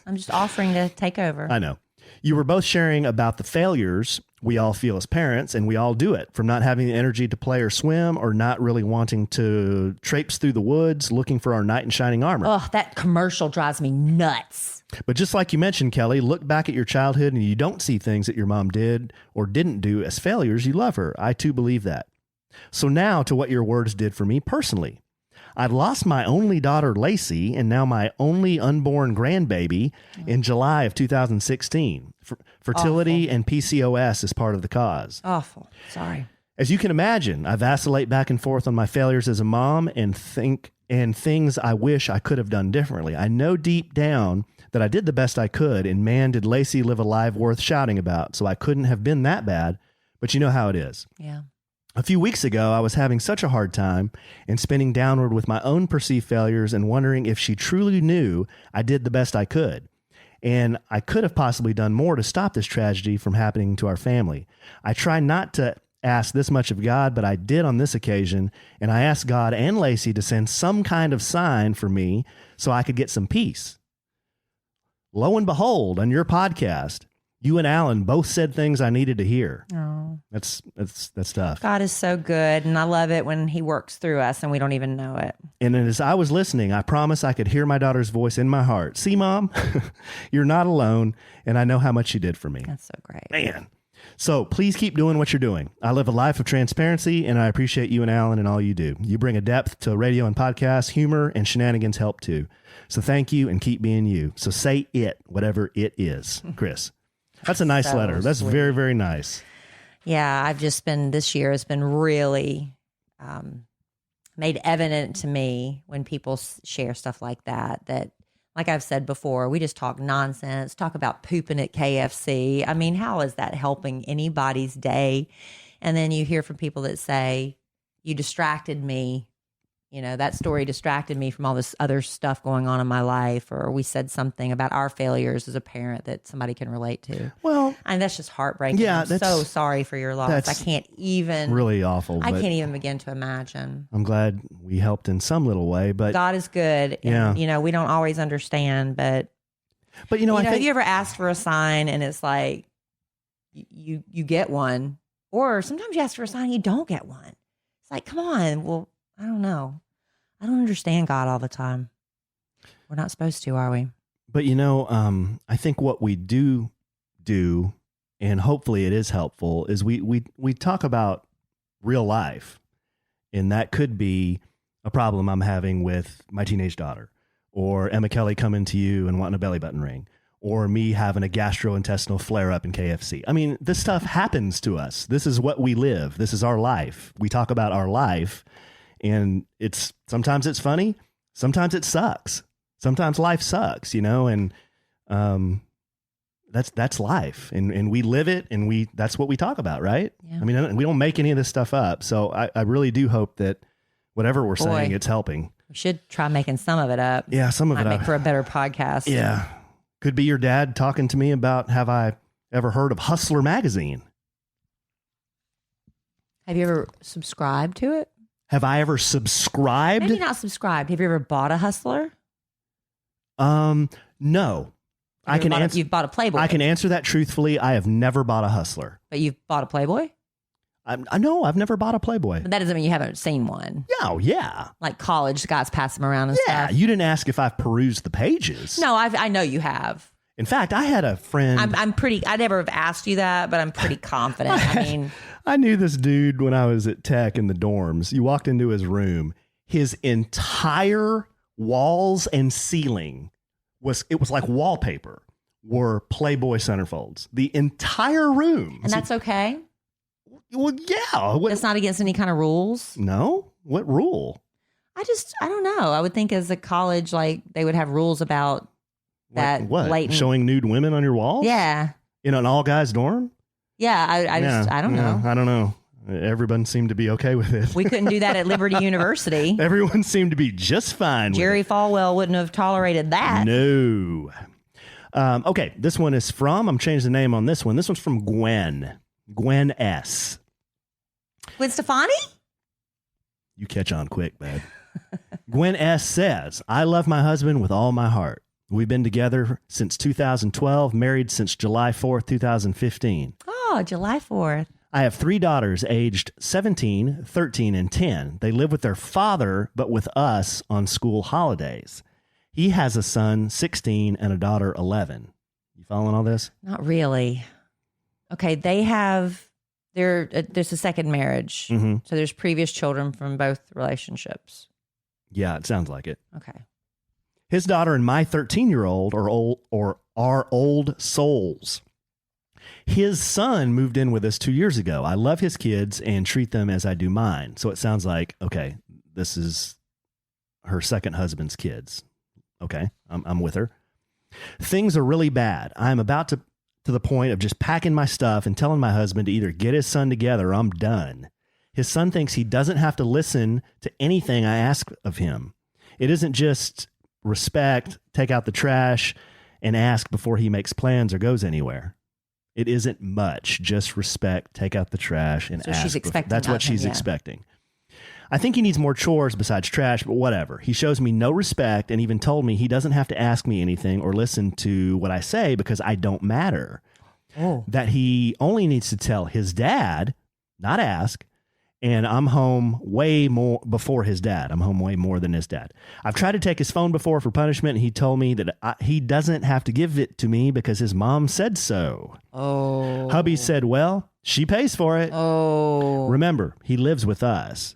I'm just offering to take over. I know. You were both sharing about the failures we all feel as parents, and we all do it, from not having the energy to play or swim, or not really wanting to traipse through the woods looking for our knight in shining armor. Oh, that commercial drives me nuts. But just like you mentioned, Kelly, look back at your childhood and you don't see things that your mom did or didn't do as failures. You love her. I too believe that. So now to what your words did for me personally. I've lost my only daughter, Lacey, and now my only unborn grandbaby in July of 2016. Fertility and PCOS is part of the cause. Awful. Sorry. As you can imagine, I vacillate back and forth on my failures as a mom and things I wish I could have done differently. I know deep down that I did the best I could, and man, did Lacey live a life worth shouting about, so I couldn't have been that bad, but you know how it is. Yeah. A few weeks ago, I was having such a hard time and spinning downward with my own perceived failures and wondering if she truly knew I did the best I could. And I could have possibly done more to stop this tragedy from happening to our family. I try not to ask this much of God, but I did on this occasion, and I asked God and Lacey to send some kind of sign for me so I could get some peace. Lo and behold, on your podcast, you and Alan both said things I needed to hear. Oh. That's tough. God is so good, and I love it when he works through us and we don't even know it. And as I was listening, I promise I could hear my daughter's voice in my heart. See, Mom, you're not alone, and I know how much you did for me. That's so great. Man. So please keep doing what you're doing. I live a life of transparency, and I appreciate you and Alan and all you do. You bring a depth to radio and podcasts, humor, and shenanigans help too. So thank you, and keep being you. So say it, whatever it is. Chris. That's a nice So letter. That's sweet. very, very nice. Yeah, this year has been really made evident to me when people share stuff like that, like I've said before, we just talk nonsense, talk about pooping at KFC. I mean, how is that helping anybody's day? And then you hear from people that say, you distracted me. You know, that story distracted me from all this other stuff going on in my life, or we said something about our failures as a parent that somebody can relate to. Well, And that's just heartbreaking. Yeah, I'm that's- so sorry for your loss. I that's can't even really awful. I but can't even begin to imagine. I'm glad we helped in some little way, but God is good. Yeah. And, we don't always understand, but I think have you ever asked for a sign and it's like you get one, or sometimes you ask for a sign and you don't get one. It's like, come on. Well, I don't know. I don't understand God all the time. We're not supposed to, are we? But I think what we do, and hopefully it is helpful, is we talk about real life, And that could be a problem I'm having with my teenage daughter, or Emma Kelly coming to you and wanting a belly button ring, or me having a gastrointestinal flare up in KFC. I mean, this stuff happens to us. This is what we live. This is our life. We talk about our life, and sometimes it's funny. Sometimes it sucks. Sometimes life sucks, and that's life, and we live it, and that's what we talk about, right? Yeah. I mean, we don't make any of this stuff up. So I really do hope that whatever we're saying, it's helping. We should try making some of it up. Yeah, some of Might it make up. for a better podcast. Yeah. Could be your dad talking to me about, have I ever heard of Hustler magazine? Have you ever subscribed to it? Have I ever subscribed? Maybe not subscribed. Have you ever bought a Hustler? No. You've bought a Playboy. I can answer that truthfully. I have never bought a Hustler. But you've bought a Playboy? I know I've never bought a Playboy. But that doesn't mean you haven't seen one. Yeah. Like college guys pass them around and Yeah. stuff. You didn't ask if I've perused the pages. No, I know you have. In fact, I had a friend. I never have asked you that, but I'm pretty confident. I mean, I knew this dude when I was at tech in the dorms. You walked into his room. His entire walls and ceiling was like wallpaper, were Playboy centerfolds. The entire room. and that's okay. Well, yeah. It's not against any kind of rules. No? What rule? I don't know. I would think as a college, like they would have rules about that. Like what? Blatant. Showing nude women on your walls? Yeah. In an all guys dorm? Yeah. I don't know. I don't know. Everyone seemed to be okay with it. We couldn't do that at Liberty University. Everyone seemed to be just fine Jerry with it. Falwell wouldn't have tolerated that. No. Okay, this one is I'm changing the name on this one. This one's from Gwen. Gwen S. Gwen Stefani? You catch on quick, babe. Gwen S. says, I love my husband with all my heart. We've been together since 2012, married since July 4th, 2015. Oh, July 4th. I have 3 daughters aged 17, 13, and 10. They live with their father, but with us on school holidays. He has a son, 16, and a daughter, 11. You following all this? Not really. Okay, there's a second marriage. Mm-hmm. So there's previous children from both relationships. Yeah, it sounds like it. Okay. His daughter and my 13-year-old are old souls. His son moved in with us 2 years ago. I love his kids and treat them as I do mine. So it sounds like, okay, this is her second husband's kids. Okay, I'm with her. Things are really bad. I'm about to the point of just packing my stuff and telling my husband to either get his son together or I'm done. His son thinks he doesn't have to listen to anything I ask of him. It isn't just respect, take out the trash, and ask before he makes plans or goes anywhere. It isn't much. Just respect, take out the trash, and So ask. she's expecting That's what nothing, she's yeah. expecting. I think he needs more chores besides trash, but whatever. He shows me no respect and even told me he doesn't have to ask me anything or listen to what I say because I don't matter. Oh. That he only needs to tell his dad, not ask, and I'm home way more before his dad. I'm home way more than his dad. I've tried to take his phone before for punishment, and he told me that he doesn't have to give it to me because his mom said so. Oh. Hubby said, well, she pays for it. Oh. Remember, he lives with us.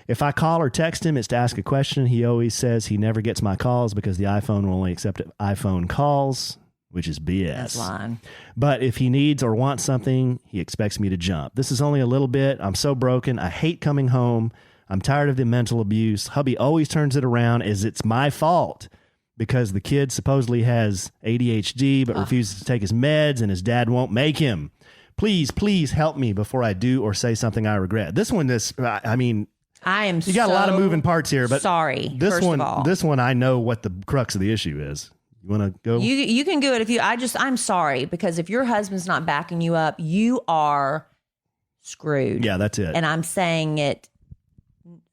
If I call or text him, it's to ask a question. He always says he never gets my calls because the iPhone will only accept iPhone calls, which is BS. That's lying. But if he needs or wants something, he expects me to jump. This is only a little bit. I'm so broken. I hate coming home. I'm tired of the mental abuse. Hubby always turns it around as it's my fault because the kid supposedly has ADHD but refuses to take his meds and his dad won't make him. Please, please help me before I do or say something I regret. This one, you got a lot of moving parts here, but sorry. This first one, of all. this one, I know what the crux of the issue is. You want to go? You can do it if you. I'm sorry because if your husband's not backing you up, you are screwed. Yeah, that's it. And I'm saying it.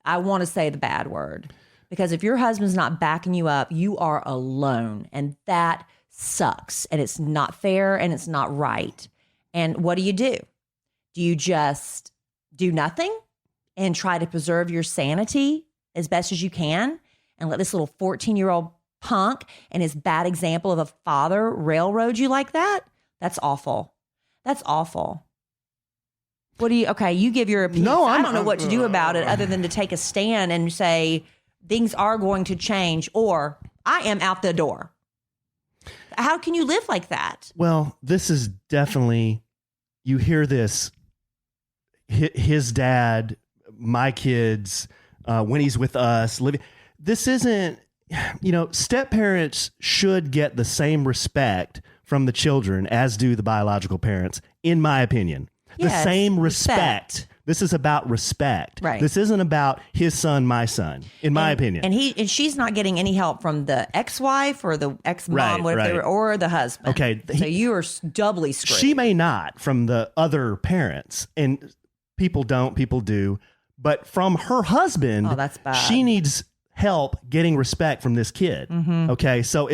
I want to say the bad word because if your husband's not backing you up, you are alone, and that sucks. And it's not fair, and it's not right. And what do? Do you just do nothing and try to preserve your sanity as best as you can, and let this little 14-year-old punk and his bad example of a father railroad you like that? That's awful. That's awful. What do you? Okay, you give your opinion. No, I don't know what to do about it other than to take a stand and say things are going to change, or I am out the door. How can you live like that? Well, this is definitely, you hear this, his dad, my kids, when he's with us, living. This isn't, step parents should get the same respect from the children as do the biological parents, in my opinion. The Yes, same respect. respect. This is about respect. Right. This isn't about his son, my son, in my opinion. And she's not getting any help from the ex-wife or the ex-mom, Right, whatever, right. or the husband. Okay, so you are doubly screwed. She may not from the other parents, and people don't, people do, but from her husband, Oh, that's bad. she needs help getting respect from this kid. Mm-hmm. Okay, so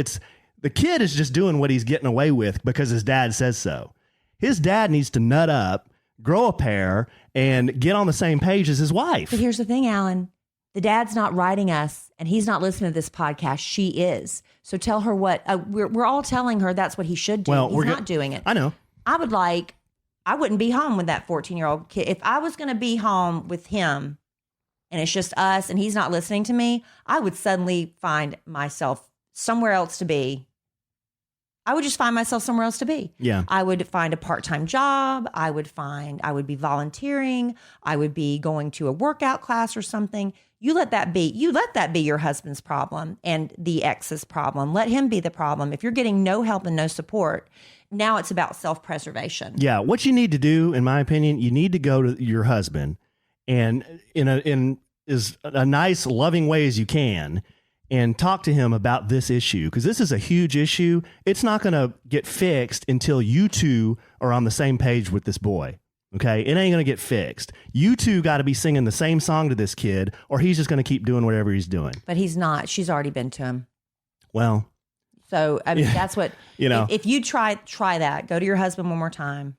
the kid is just doing what he's getting away with because his dad says so. His dad needs to nut up, grow a pair, and get on the same page as his wife. But here's the thing, Alan. The dad's not writing us, and he's not listening to this podcast. She is. So tell her what we're all telling her that's what he should do. Well, he's not doing it. I know. I wouldn't be home with that 14-year-old kid. If I was going to be home with him and it's just us and he's not listening to me, I would suddenly find myself somewhere else to be. I would just find myself somewhere else to be. Yeah. I would find a part-time job. I would be volunteering. I would be going to a workout class or something. You let that be your husband's problem and the ex's problem. Let him be the problem. If you're getting no help and no support, now it's about self-preservation. Yeah. What you need to do, in my opinion, you need to go to your husband and in as a nice, loving way as you can, and talk to him about this issue, because this is a huge issue. It's not going to get fixed until you two are on the same page with this boy. Okay, it ain't going to get fixed. You two got to be singing the same song to this kid, or he's just going to keep doing whatever he's doing. But he's not. She's already been to him. Well, so I mean, that's what If you try that, go to your husband one more time,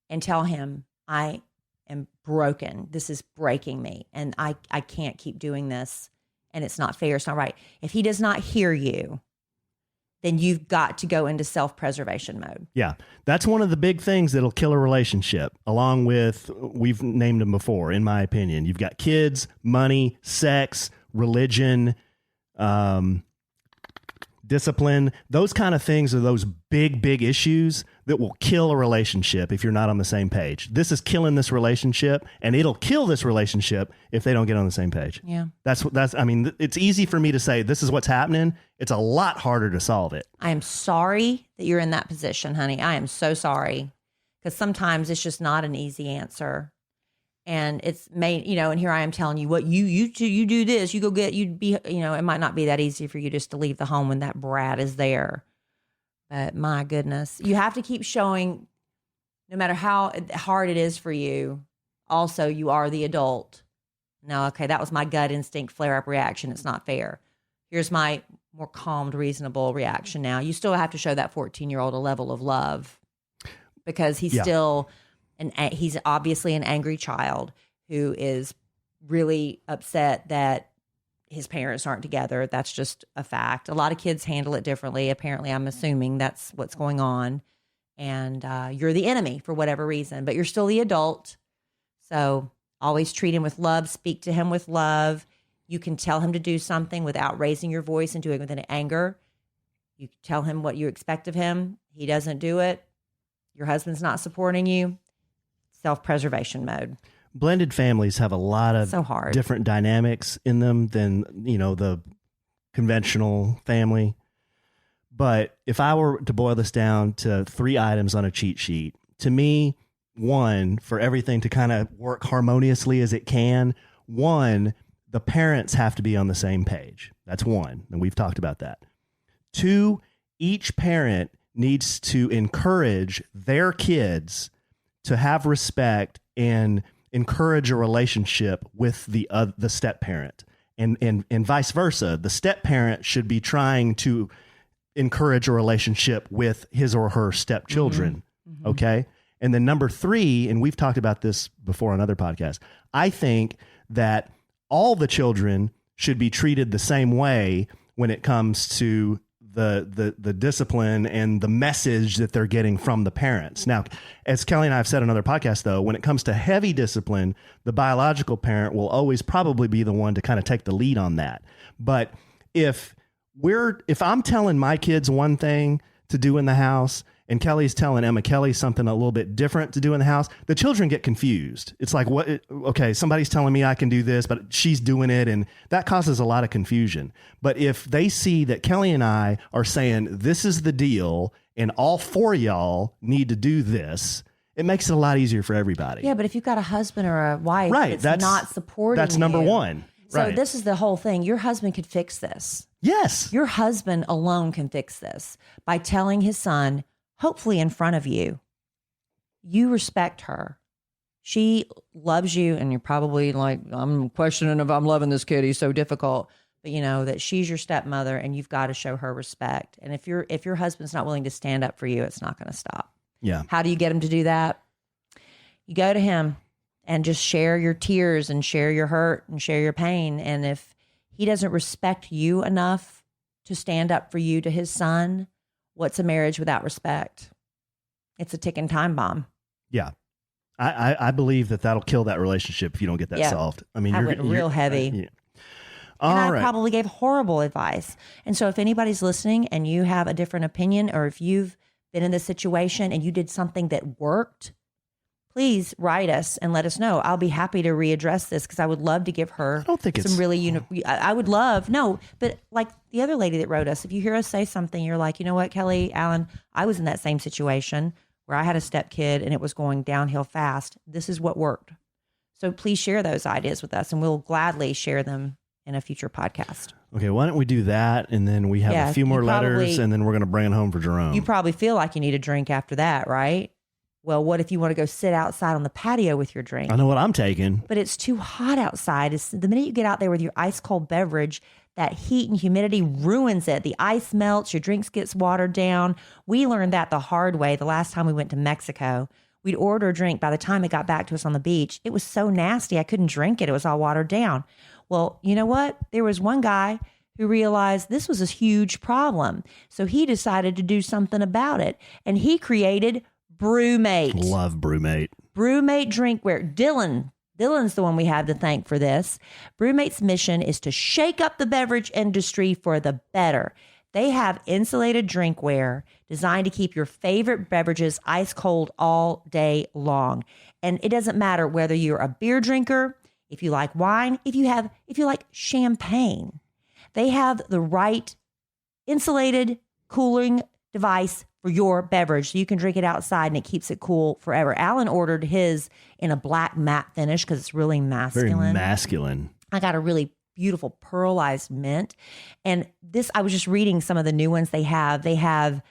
and tell him, I am broken. This is breaking me, and I can't keep doing this. And it's not fair. It's not right. If he does not hear you, then you've got to go into self-preservation mode. yeah, that's one of the big things that'll kill a relationship, along with, we've named them before, in my opinion. You've got kids, money, sex, religion, discipline. Those kind of things are those big, big issues that will kill a relationship if you're not on the same page. This is killing this relationship, and it'll kill this relationship if they don't get on the same page. Yeah. I mean, it's easy for me to say this is what's happening. It's a lot harder to solve it. I am sorry that you're in that position, honey. I am so sorry, because sometimes it's just not an easy answer. And it's made, and here I am telling you what you do this, you go get, it might not be that easy for you just to leave the home when that brat is there. But my goodness, you have to keep showing, no matter how hard it is for you, also you are the adult. Now, okay, that was my gut instinct flare-up reaction. It's not fair. Here's my more calmed, reasonable reaction now. You still have to show that 14-year-old a level of love, because he's still... And he's obviously an angry child who is really upset that his parents aren't together. That's just a fact. A lot of kids handle it differently. Apparently, I'm assuming that's what's going on. And you're the enemy for whatever reason, but you're still the adult. So always treat him with love. Speak to him with love. You can tell him to do something without raising your voice and doing it with anger. You tell him what you expect of him. He doesn't do it. Your husband's not supporting you. Self-preservation mode. Blended families have a lot of different dynamics in them than, the conventional family. But if I were to boil this down to 3 items on a cheat sheet, to me, 1, for everything to kind of work harmoniously as it can, 1, the parents have to be on the same page. That's 1. And we've talked about that. 2, each parent needs to encourage their kids to have respect and encourage a relationship with the step parent, and vice versa. The step parent should be trying to encourage a relationship with his or her stepchildren. Mm-hmm. Okay. And then number 3, and we've talked about this before on other podcasts, I think that all the children should be treated the same way when it comes to the discipline and the message that they're getting from the parents. Now, as Kelly and I have said in other podcasts, though, when it comes to heavy discipline, the biological parent will always probably be the one to kind of take the lead on that. But if I'm telling my kids one thing to do in the house and Kelly's telling Emma Kelly something a little bit different to do in the house, the children get confused. It's like, what? Okay, somebody's telling me I can do this, but she's doing it. And that causes a lot of confusion. But if they see that Kelly and I are saying, this is the deal, and all four of y'all need to do this, it makes it a lot easier for everybody. Yeah, but if you've got a husband or a wife that's not supporting that's number one. So right. This is the whole thing. Your husband could fix this. Yes. Your husband alone can fix this by telling his son, hopefully in front of you, you respect her. She loves you, and you're probably like, I'm questioning if I'm loving this kid. He's so difficult. But you know that she's your stepmother, and you've got to show her respect. And if your husband's not willing to stand up for you, it's not going to stop. Yeah. How do you get him to do that? You go to him and just share your tears and share your hurt and share your pain. And if he doesn't respect you enough to stand up for you to his son, what's a marriage without respect? It's a ticking time bomb. Yeah. I believe that'll kill that relationship if you don't get that solved. I mean, I went real heavy. Yeah. And I right. probably gave horrible advice. And so if anybody's listening and you have a different opinion, or if you've been in this situation and you did something that worked, please write us and let us know. I'll be happy to readdress this because I would love to give her some really, I would love, but like the other lady that wrote us, if you hear us say something, you're like, you know what, Kelly, Alan, I was in that same situation where I had a stepkid and it was going downhill fast. This is what worked. So please share those ideas with us and we'll gladly share them in a future podcast. Okay, why don't we do that? And then we have a few more letters and then we're going to bring it home for Jerome. You probably feel like you need a drink after that, right? Well, what if you want to go sit outside on the patio with your drink? I know what I'm taking. But it's too hot outside. The minute you get out there with your ice cold beverage, that heat and humidity ruins it. The ice melts, your drinks gets watered down. We learned that the hard way the last time we went to Mexico. We'd order a drink. By the time it got back to us on the beach, it was so nasty I couldn't drink it. It was all watered down. Well, you know what? There was one guy who realized this was a huge problem. So he decided to do something about it. And he created BrewMate. Love BrewMate. BrewMate drinkware. Dylan's the one we have to thank for this. BrewMate's mission is to shake up the beverage industry for the better. They have insulated drinkware designed to keep your favorite beverages ice cold all day long. And it doesn't matter whether you're a beer drinker, if you like wine, if you like champagne. They have the right insulated cooling device for your beverage so you can drink it outside and it keeps it cool forever. Alan ordered his in a black matte finish because it's really masculine. Very masculine. I got a really beautiful pearlized mint. And this, I was just reading some of the new ones they have. They have,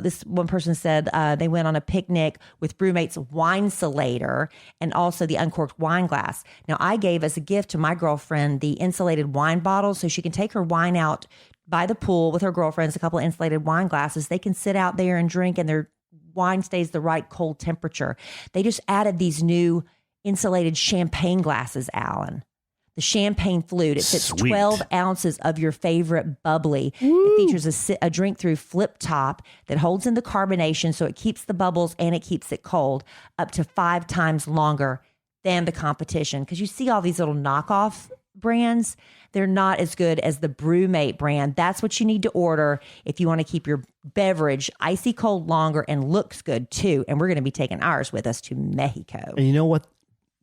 this one person said they went on a picnic with BrewMate's Wine-Solator and also the uncorked wine glass. Now, I gave as a gift to my girlfriend the insulated wine bottle so she can take her wine out by the pool with her girlfriends, a couple of insulated wine glasses. They can sit out there and drink and their wine stays the right cold temperature. They just added these new insulated champagne glasses, Alan. The champagne flute. It fits 12 ounces of your favorite bubbly. Woo. It features a drink-through flip top that holds in the carbonation so it keeps the bubbles and it keeps it cold up to 5 times longer than the competition. Because you see all these little knockoff brands, they're not as good as the BrewMate brand. That's what you need to order if you want to keep your beverage icy cold longer and looks good too. And we're going to be taking ours with us to Mexico. And you know what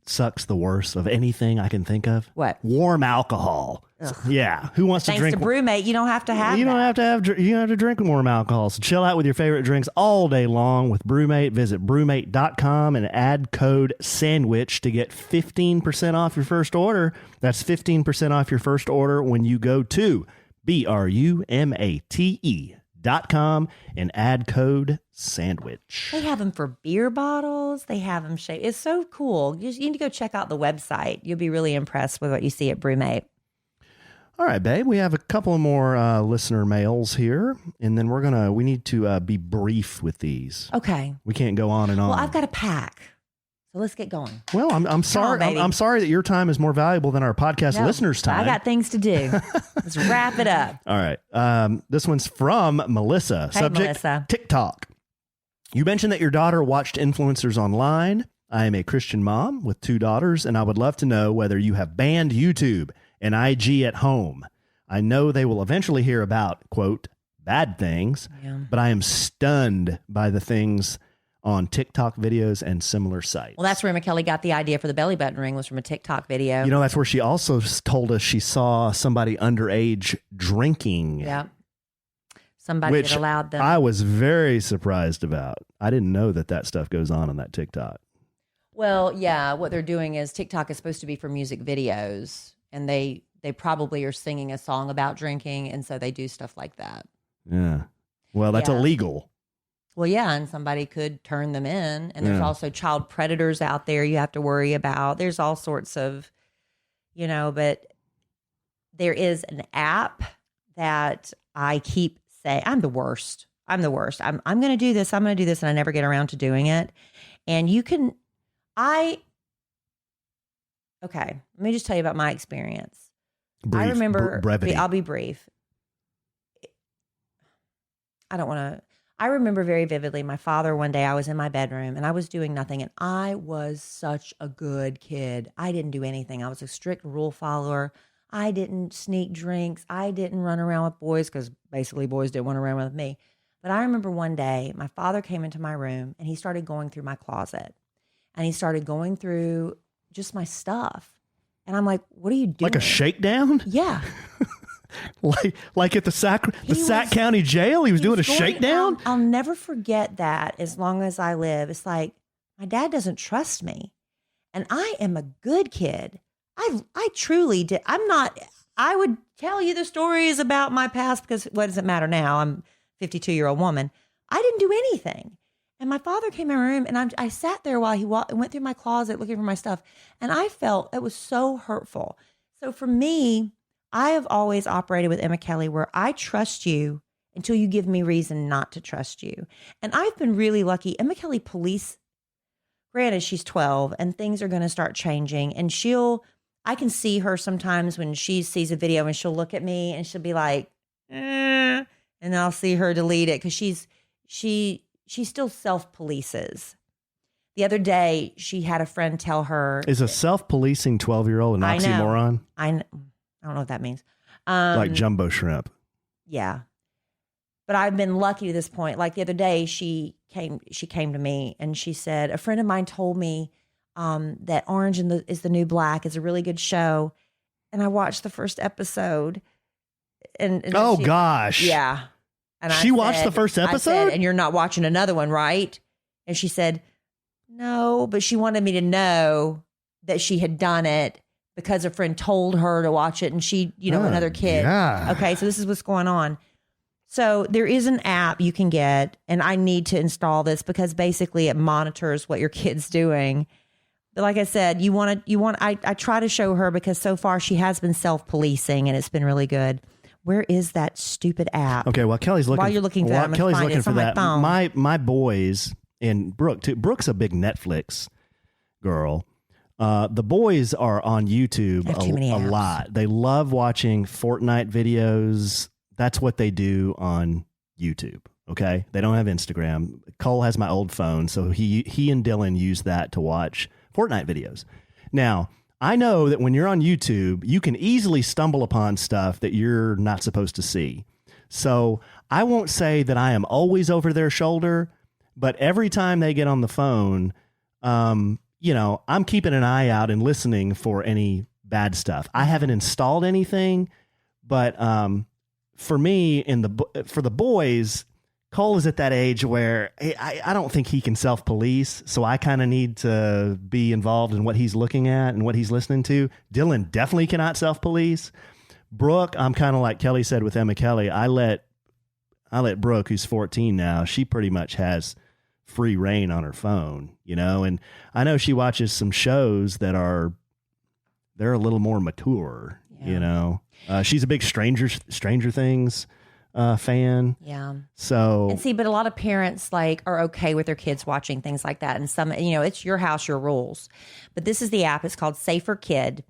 sucks the worst of anything I can think of? What? Warm alcohol. Ugh. Yeah. Who wants to drink? Thanks to BrewMate, you don't have to have You don't have to drink warm alcohol. So chill out with your favorite drinks all day long with BrewMate. Visit brewmate.com and add code SANDWICH to get 15% off your first order. That's 15% off your first order when you go to BRUMATE.com and add code SANDWICH. They have them for beer bottles. They have them shaped. It's so cool. You need to go check out the website. You'll be really impressed with what you see at BrewMate. All right, babe. We have a couple more listener mails here, and then we need to be brief with these. Okay. We can't go on and on. Well, I've got a pack. So let's get going. Well, I'm sorry. baby. I'm sorry that your time is more valuable than our podcast No, listeners' time. I got things to do. Let's wrap it up. All right. This one's from Melissa. Hey, Subject, Melissa. TikTok. You mentioned that your daughter watched influencers online. I am a Christian mom with 2 daughters, and I would love to know whether you have banned YouTube and IG at home. I know they will eventually hear about, quote, bad things, Yeah. but I am stunned by the things on TikTok videos and similar sites. Well, that's where Emma Kelly got the idea for the belly button ring, was from a TikTok video. You know, that's where she also told us she saw somebody underage drinking. Yeah. Somebody Which that allowed them. I was very surprised about. I didn't know that stuff goes on that TikTok. Well, yeah, what they're doing is TikTok is supposed to be for music videos, and they probably are singing a song about drinking, and so they do stuff like that. Yeah. Well, that's Yeah. illegal. Well, yeah, and somebody could turn them in, and there's Yeah. also child predators out there you have to worry about. There's all sorts of, but there is an app that I keep saying, I'm the worst. I'm going to do this. I'm going to do this. And I never get around to doing it. And okay, let me just tell you about my experience. I remember, brevity. I'll be brief. I remember very vividly my father, one day I was in my bedroom and I was doing nothing, and I was such a good kid. I didn't do anything. I was a strict rule follower. I didn't sneak drinks. I didn't run around with boys, because basically boys didn't want to run with me. But I remember one day my father came into my room and he started going through my closet, and he started going through just my stuff. And I'm like, what are you doing? Like a shakedown? Yeah. like at the Sac was- County Jail, he was doing a going- shakedown? I'll never forget that as long as I live. It's like, my dad doesn't trust me, and I am a good kid. I truly did. I would tell you the stories about my past, because what does it matter now? I'm a 52-year-old woman. I didn't do anything. And my father came in my room, and I sat there while he went through my closet looking for my stuff. And I felt it was so hurtful. So for me, I have always operated with Emma Kelly, where I trust you until you give me reason not to trust you. And I've been really lucky. Emma Kelly police, granted, she's 12 and things are going to start changing. And I can see her sometimes when she sees a video and she'll look at me and she'll be like, and I'll see her delete it, because she still self-polices. The other day, she had a friend tell her. Is a self-policing 12-year-old an I know. oxymoron? I don't know what that means. Like jumbo shrimp. Yeah. But I've been lucky to this point. Like the other day, she came to me and she said, a friend of mine told me that Orange is the New Black is a really good show. And I watched the first episode. And Oh, gosh. Yeah. And She watched the first I said, episode? and you're not watching another one, right? And she said, no, but she wanted me to know that she had done it because a friend told her to watch it, and she, another kid. Yeah. Okay, so this is what's going on. So there is an app you can get, and I need to install this because basically it monitors what your kid's doing. But like I said, I try to show her, because so far she has been self-policing and it's been really good. Where is that stupid app? Okay, while Kelly's looking, While you're looking for that, I'm gonna Kelly's find it. looking It's for on my that. phone. My boys, and Brooke too. Brooke's a big Netflix girl. The boys are on YouTube I have too many a apps. lot. They love watching Fortnite videos. That's what they do on YouTube. Okay, they don't have Instagram. Cole has my old phone, so he and Dylan use that to watch Fortnite videos. Now, I know that when you're on YouTube, you can easily stumble upon stuff that you're not supposed to see. So I won't say that I am always over their shoulder, but every time they get on the phone, I'm keeping an eye out and listening for any bad stuff. I haven't installed anything, but for me, for the boys, Cole is at that age where I don't think he can self-police, so I kind of need to be involved in what he's looking at and what he's listening to. Dylan definitely cannot self-police. Brooke, I'm kind of like Kelly said with Emma Kelly. I let Brooke, who's 14 now, she pretty much has free reign on her phone, and I know she watches some shows that they're a little more mature, Yeah. She's a big Stranger Things fan. Yeah. So And see, but a lot of parents like are okay with their kids watching things like that. And some, it's your house, your rules. But this is the app. It's called Safer Kid.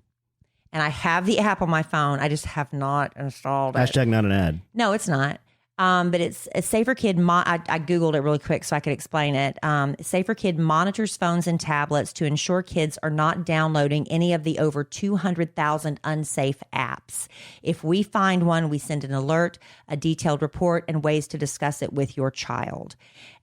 And I have the app on my phone. I just have not installed it. hashtag not an ad. No, it's not. But it's a Safer Kid. I Googled it really quick so I could explain it. Safer Kid monitors phones and tablets to ensure kids are not downloading any of the over 200,000 unsafe apps. If we find one, we send an alert, a detailed report, and ways to discuss it with your child.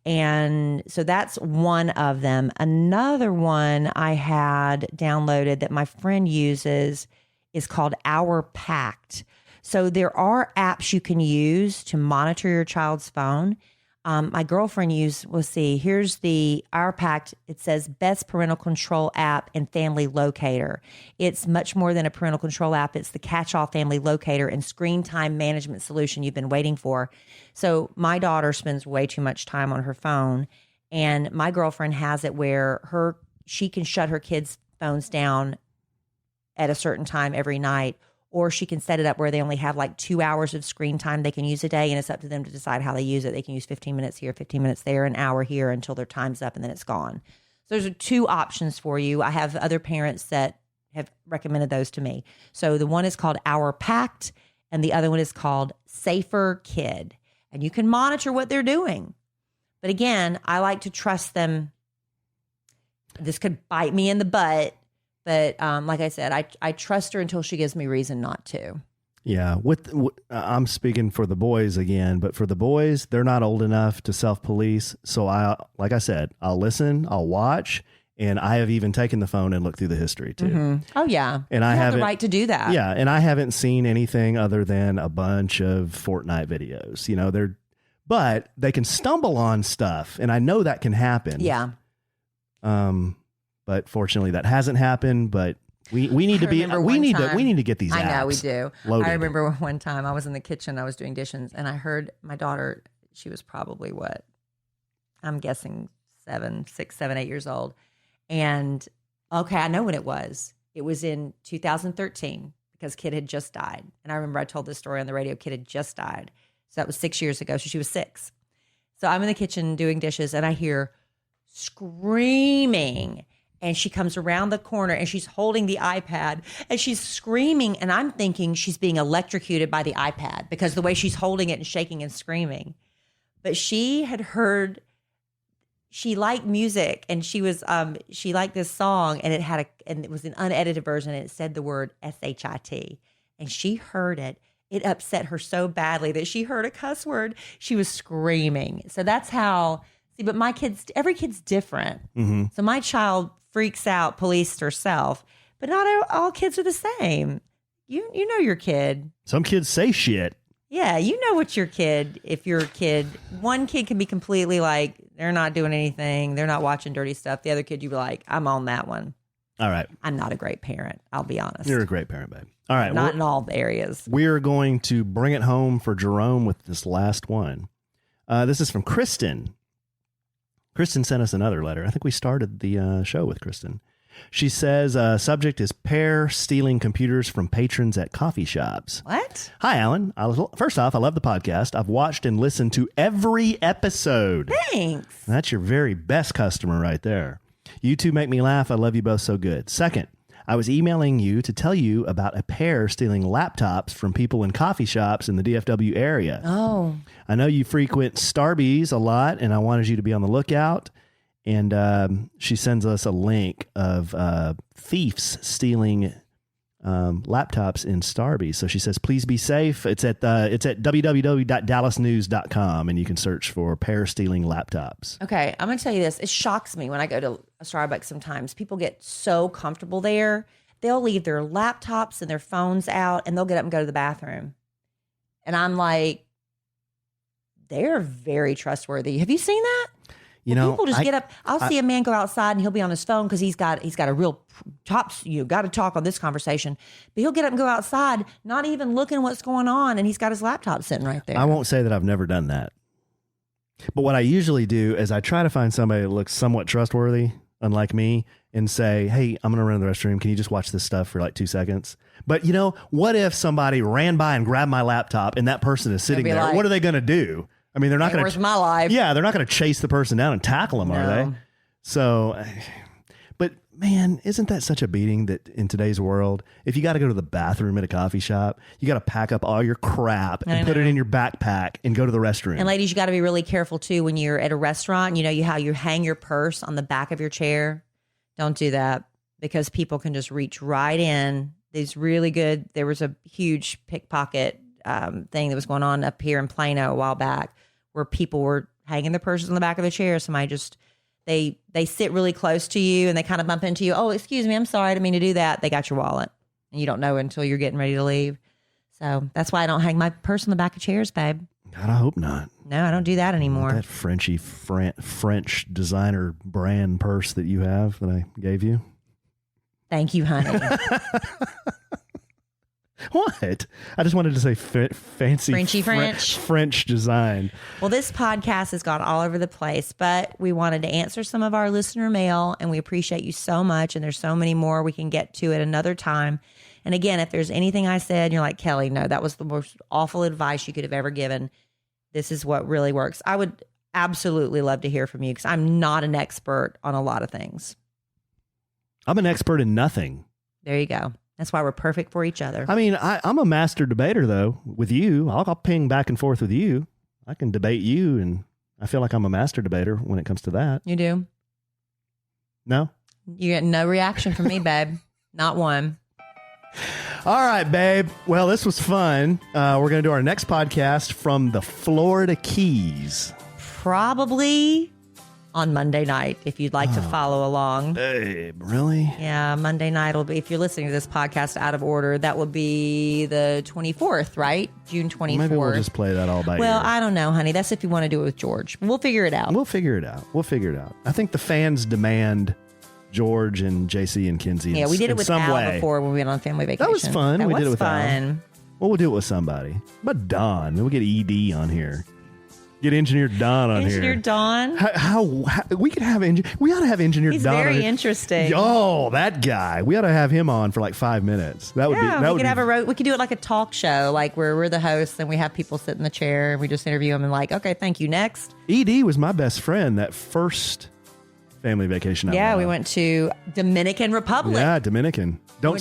And so that's one of them. Another one I had downloaded that my friend uses is called Our Pact. So there are apps you can use to monitor your child's phone. My girlfriend here's the Our Pact. It says best parental control app and family locator. It's much more than a parental control app. It's the catch-all family locator and screen time management solution you've been waiting for. So my daughter spends way too much time on her phone, and my girlfriend has it where she can shut her kids' phones down at a certain time every night, or she can set it up where they only have like 2 hours of screen time they can use a day, and it's up to them to decide how they use it. They can use 15 minutes here, 15 minutes there, an hour here until their time's up, and then it's gone. So there's two options for you. I have other parents that have recommended those to me. So the one is called Our Pact, and the other one is called Safer Kid. And you can monitor what they're doing. But again, I like to trust them. This could bite me in the butt. But like I said, I trust her until she gives me reason not to. Yeah, I'm speaking for the boys again, but for the boys, they're not old enough to self-police. So like I said, I'll listen, I'll watch, and I have even taken the phone and looked through the history too. Mm-hmm. Oh yeah, and you I have the right to do that. Yeah, and I haven't seen anything other than a bunch of Fortnite videos. But they can stumble on stuff, and I know that can happen. Yeah. But fortunately, that hasn't happened. But we need to we need to get these apps. I know we do. Loaded. I remember one time I was in the kitchen, I was doing dishes, and I heard my daughter. She was probably I'm guessing 6, 7, 8 years old. And okay, I know when it was. It was in 2013 because Kid had just died. And I remember I told this story on the radio. Kid had just died. So that was 6 years ago. So she was 6. So I'm in the kitchen doing dishes, and I hear screaming. And she comes around the corner and she's holding the iPad and she's screaming. And I'm thinking she's being electrocuted by the iPad because the way she's holding it and shaking and screaming. But she had heard, she liked music, and she liked this song, and it was an unedited version, and it said the word SHIT. And she heard it. It upset her so badly that she heard a cuss word. She was screaming. So that's how, but every kid's different. Mm-hmm. So my child freaks out, policed herself, but not all kids are the same. You know your kid. Some kids say shit. Yeah, you know what your kid, if your kid, one kid can be completely like, they're not doing anything, they're not watching dirty stuff. The other kid, you'd be like, I'm on that one. All right. I'm not a great parent, I'll be honest. You're a great parent, babe. All right. Not in all areas. We're going to bring it home for Jerome with this last one. This is from Kristen. Kristen sent us another letter. I think we started the show with Kristen. She says, subject is pair stealing computers from patrons at coffee shops. What? Hi, Alan. First off, I love the podcast. I've watched and listened to every episode. Thanks. That's your very best customer right there. You two make me laugh. I love you both so good. Second, I was emailing you to tell you about a pair stealing laptops from people in coffee shops in the DFW area. Oh. I know you frequent Starbucks a lot, and I wanted you to be on the lookout. And she sends us a link of thieves stealing laptops in Starbucks. So she says, please be safe. It's at www.dallasnews.com, and you can search for pair stealing laptops. Okay, I'm going to tell you this. It shocks me when I go to a Starbucks sometimes. People get so comfortable there. They'll leave their laptops and their phones out, and they'll get up and go to the bathroom. And I'm like, they're very trustworthy. Have you seen that? People just get up. I'll see a man go outside and he'll be on his phone because he's got a real got to talk on this conversation. But he'll get up and go outside, not even looking what's going on, and he's got his laptop sitting right there. I won't say that I've never done that. But what I usually do is I try to find somebody that looks somewhat trustworthy, unlike me, and say, hey, I'm going to run to the restroom. Can you just watch this stuff for like 2 seconds? But, what if somebody ran by and grabbed my laptop and that person is sitting there? like, what are they going to do? I mean, they're not going Where's my life? Yeah, they're not going to chase the person down and tackle them, are they? So, but man, isn't that such a beating that in today's world, if you got to go to the bathroom at a coffee shop, you got to pack up all your crap and put it in your backpack and go to the restroom. And ladies, you got to be really careful too when you're at a restaurant. How you hang your purse on the back of your chair. Don't do that because people can just reach right in. There was a huge pickpocket thing that was going on up here in Plano a while back where people were hanging their purses on the back of the chair. Somebody just, they sit really close to you and they kind of bump into you. Oh, excuse me, I'm sorry, I didn't mean to do that. They got your wallet and you don't know until you're getting ready to leave. So that's why I don't hang my purse on the back of chairs, babe. God, I hope not. No, I don't do that anymore. That French designer brand purse that you have that I gave you. Thank you, honey. What? I just wanted to say fancy Frenchy French. French design. Well, this podcast has gone all over the place, but we wanted to answer some of our listener mail, and we appreciate you so much. And there's so many more. We can get to it another time. And again, if there's anything I said, and you're like, Kelly, no, that was the most awful advice you could have ever given. This is what really works. I would absolutely love to hear from you because I'm not an expert on a lot of things. I'm an expert in nothing. There you go. That's why we're perfect for each other. I mean, I'm a master debater, though, with you. I'll ping back and forth with you. I can debate you, and I feel like I'm a master debater when it comes to that. You do? No? You get no reaction from me, babe. Not one. All right, babe. Well, this was fun. We're going to do our next podcast from the Florida Keys. Probably on Monday night, if you'd like to follow along. Babe, really? Yeah, Monday night will be, if you're listening to this podcast out of order, that will be the 24th, right? June 24th. Maybe we'll just play that all by Well, ear. I don't know, honey. That's if you want to do it with George. We'll figure it out. We'll figure it out. I think the fans demand George and JC and Kinsey. Yeah, we did it with Al way. before when we went on family vacation. That was fun. That We was did it with fun. Well, we'll do it with somebody. But Don. We'll get ED on here. Get Engineer Don on Engineer here. Don. How we could have we ought to have Engineer He's Don. very on here. interesting. Yo, that guy. We ought to have him on for like 5 minutes. That would be. That we would could be, have we could do it like a talk show, like where we're the hosts and we have people sit in the chair and we just interview them and like, okay, thank you. Next. ED was my best friend that first family vacation. We went to Dominican Republic. Yeah, Dominican. Don't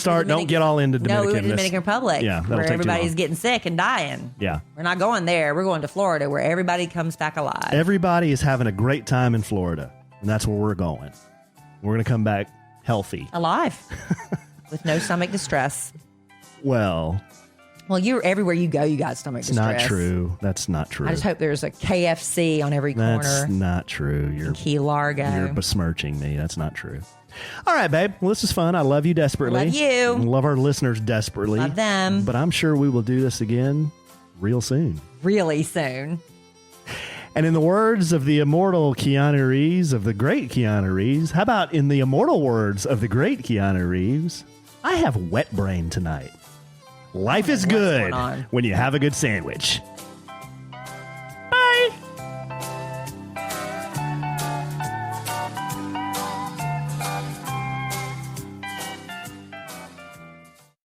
get all into Dominican. No, we went to Dominican Republic. Yeah, that'll where take too everybody's long. getting sick and dying. Yeah. We're not going there. We're going to Florida where everybody comes back alive. Everybody is having a great time in Florida, and that's where we're going. We're going to come back healthy. Alive. With no stomach distress. Well, you're everywhere you go, you got stomach it's distress. not true. That's not true. I just hope there's a KFC on every corner. That's not true. You're Key Largo. You're besmirching me. That's not true. All right, babe. Well, this is fun. I love you desperately. Love you. Love our listeners desperately. Love them. But I'm sure we will do this again real soon. Really soon. And in the words of the immortal Keanu Reeves, of the great Keanu Reeves, how about in the immortal words of the great Keanu Reeves, I have wet brain tonight. Life is What's good going on? when you have a good sandwich.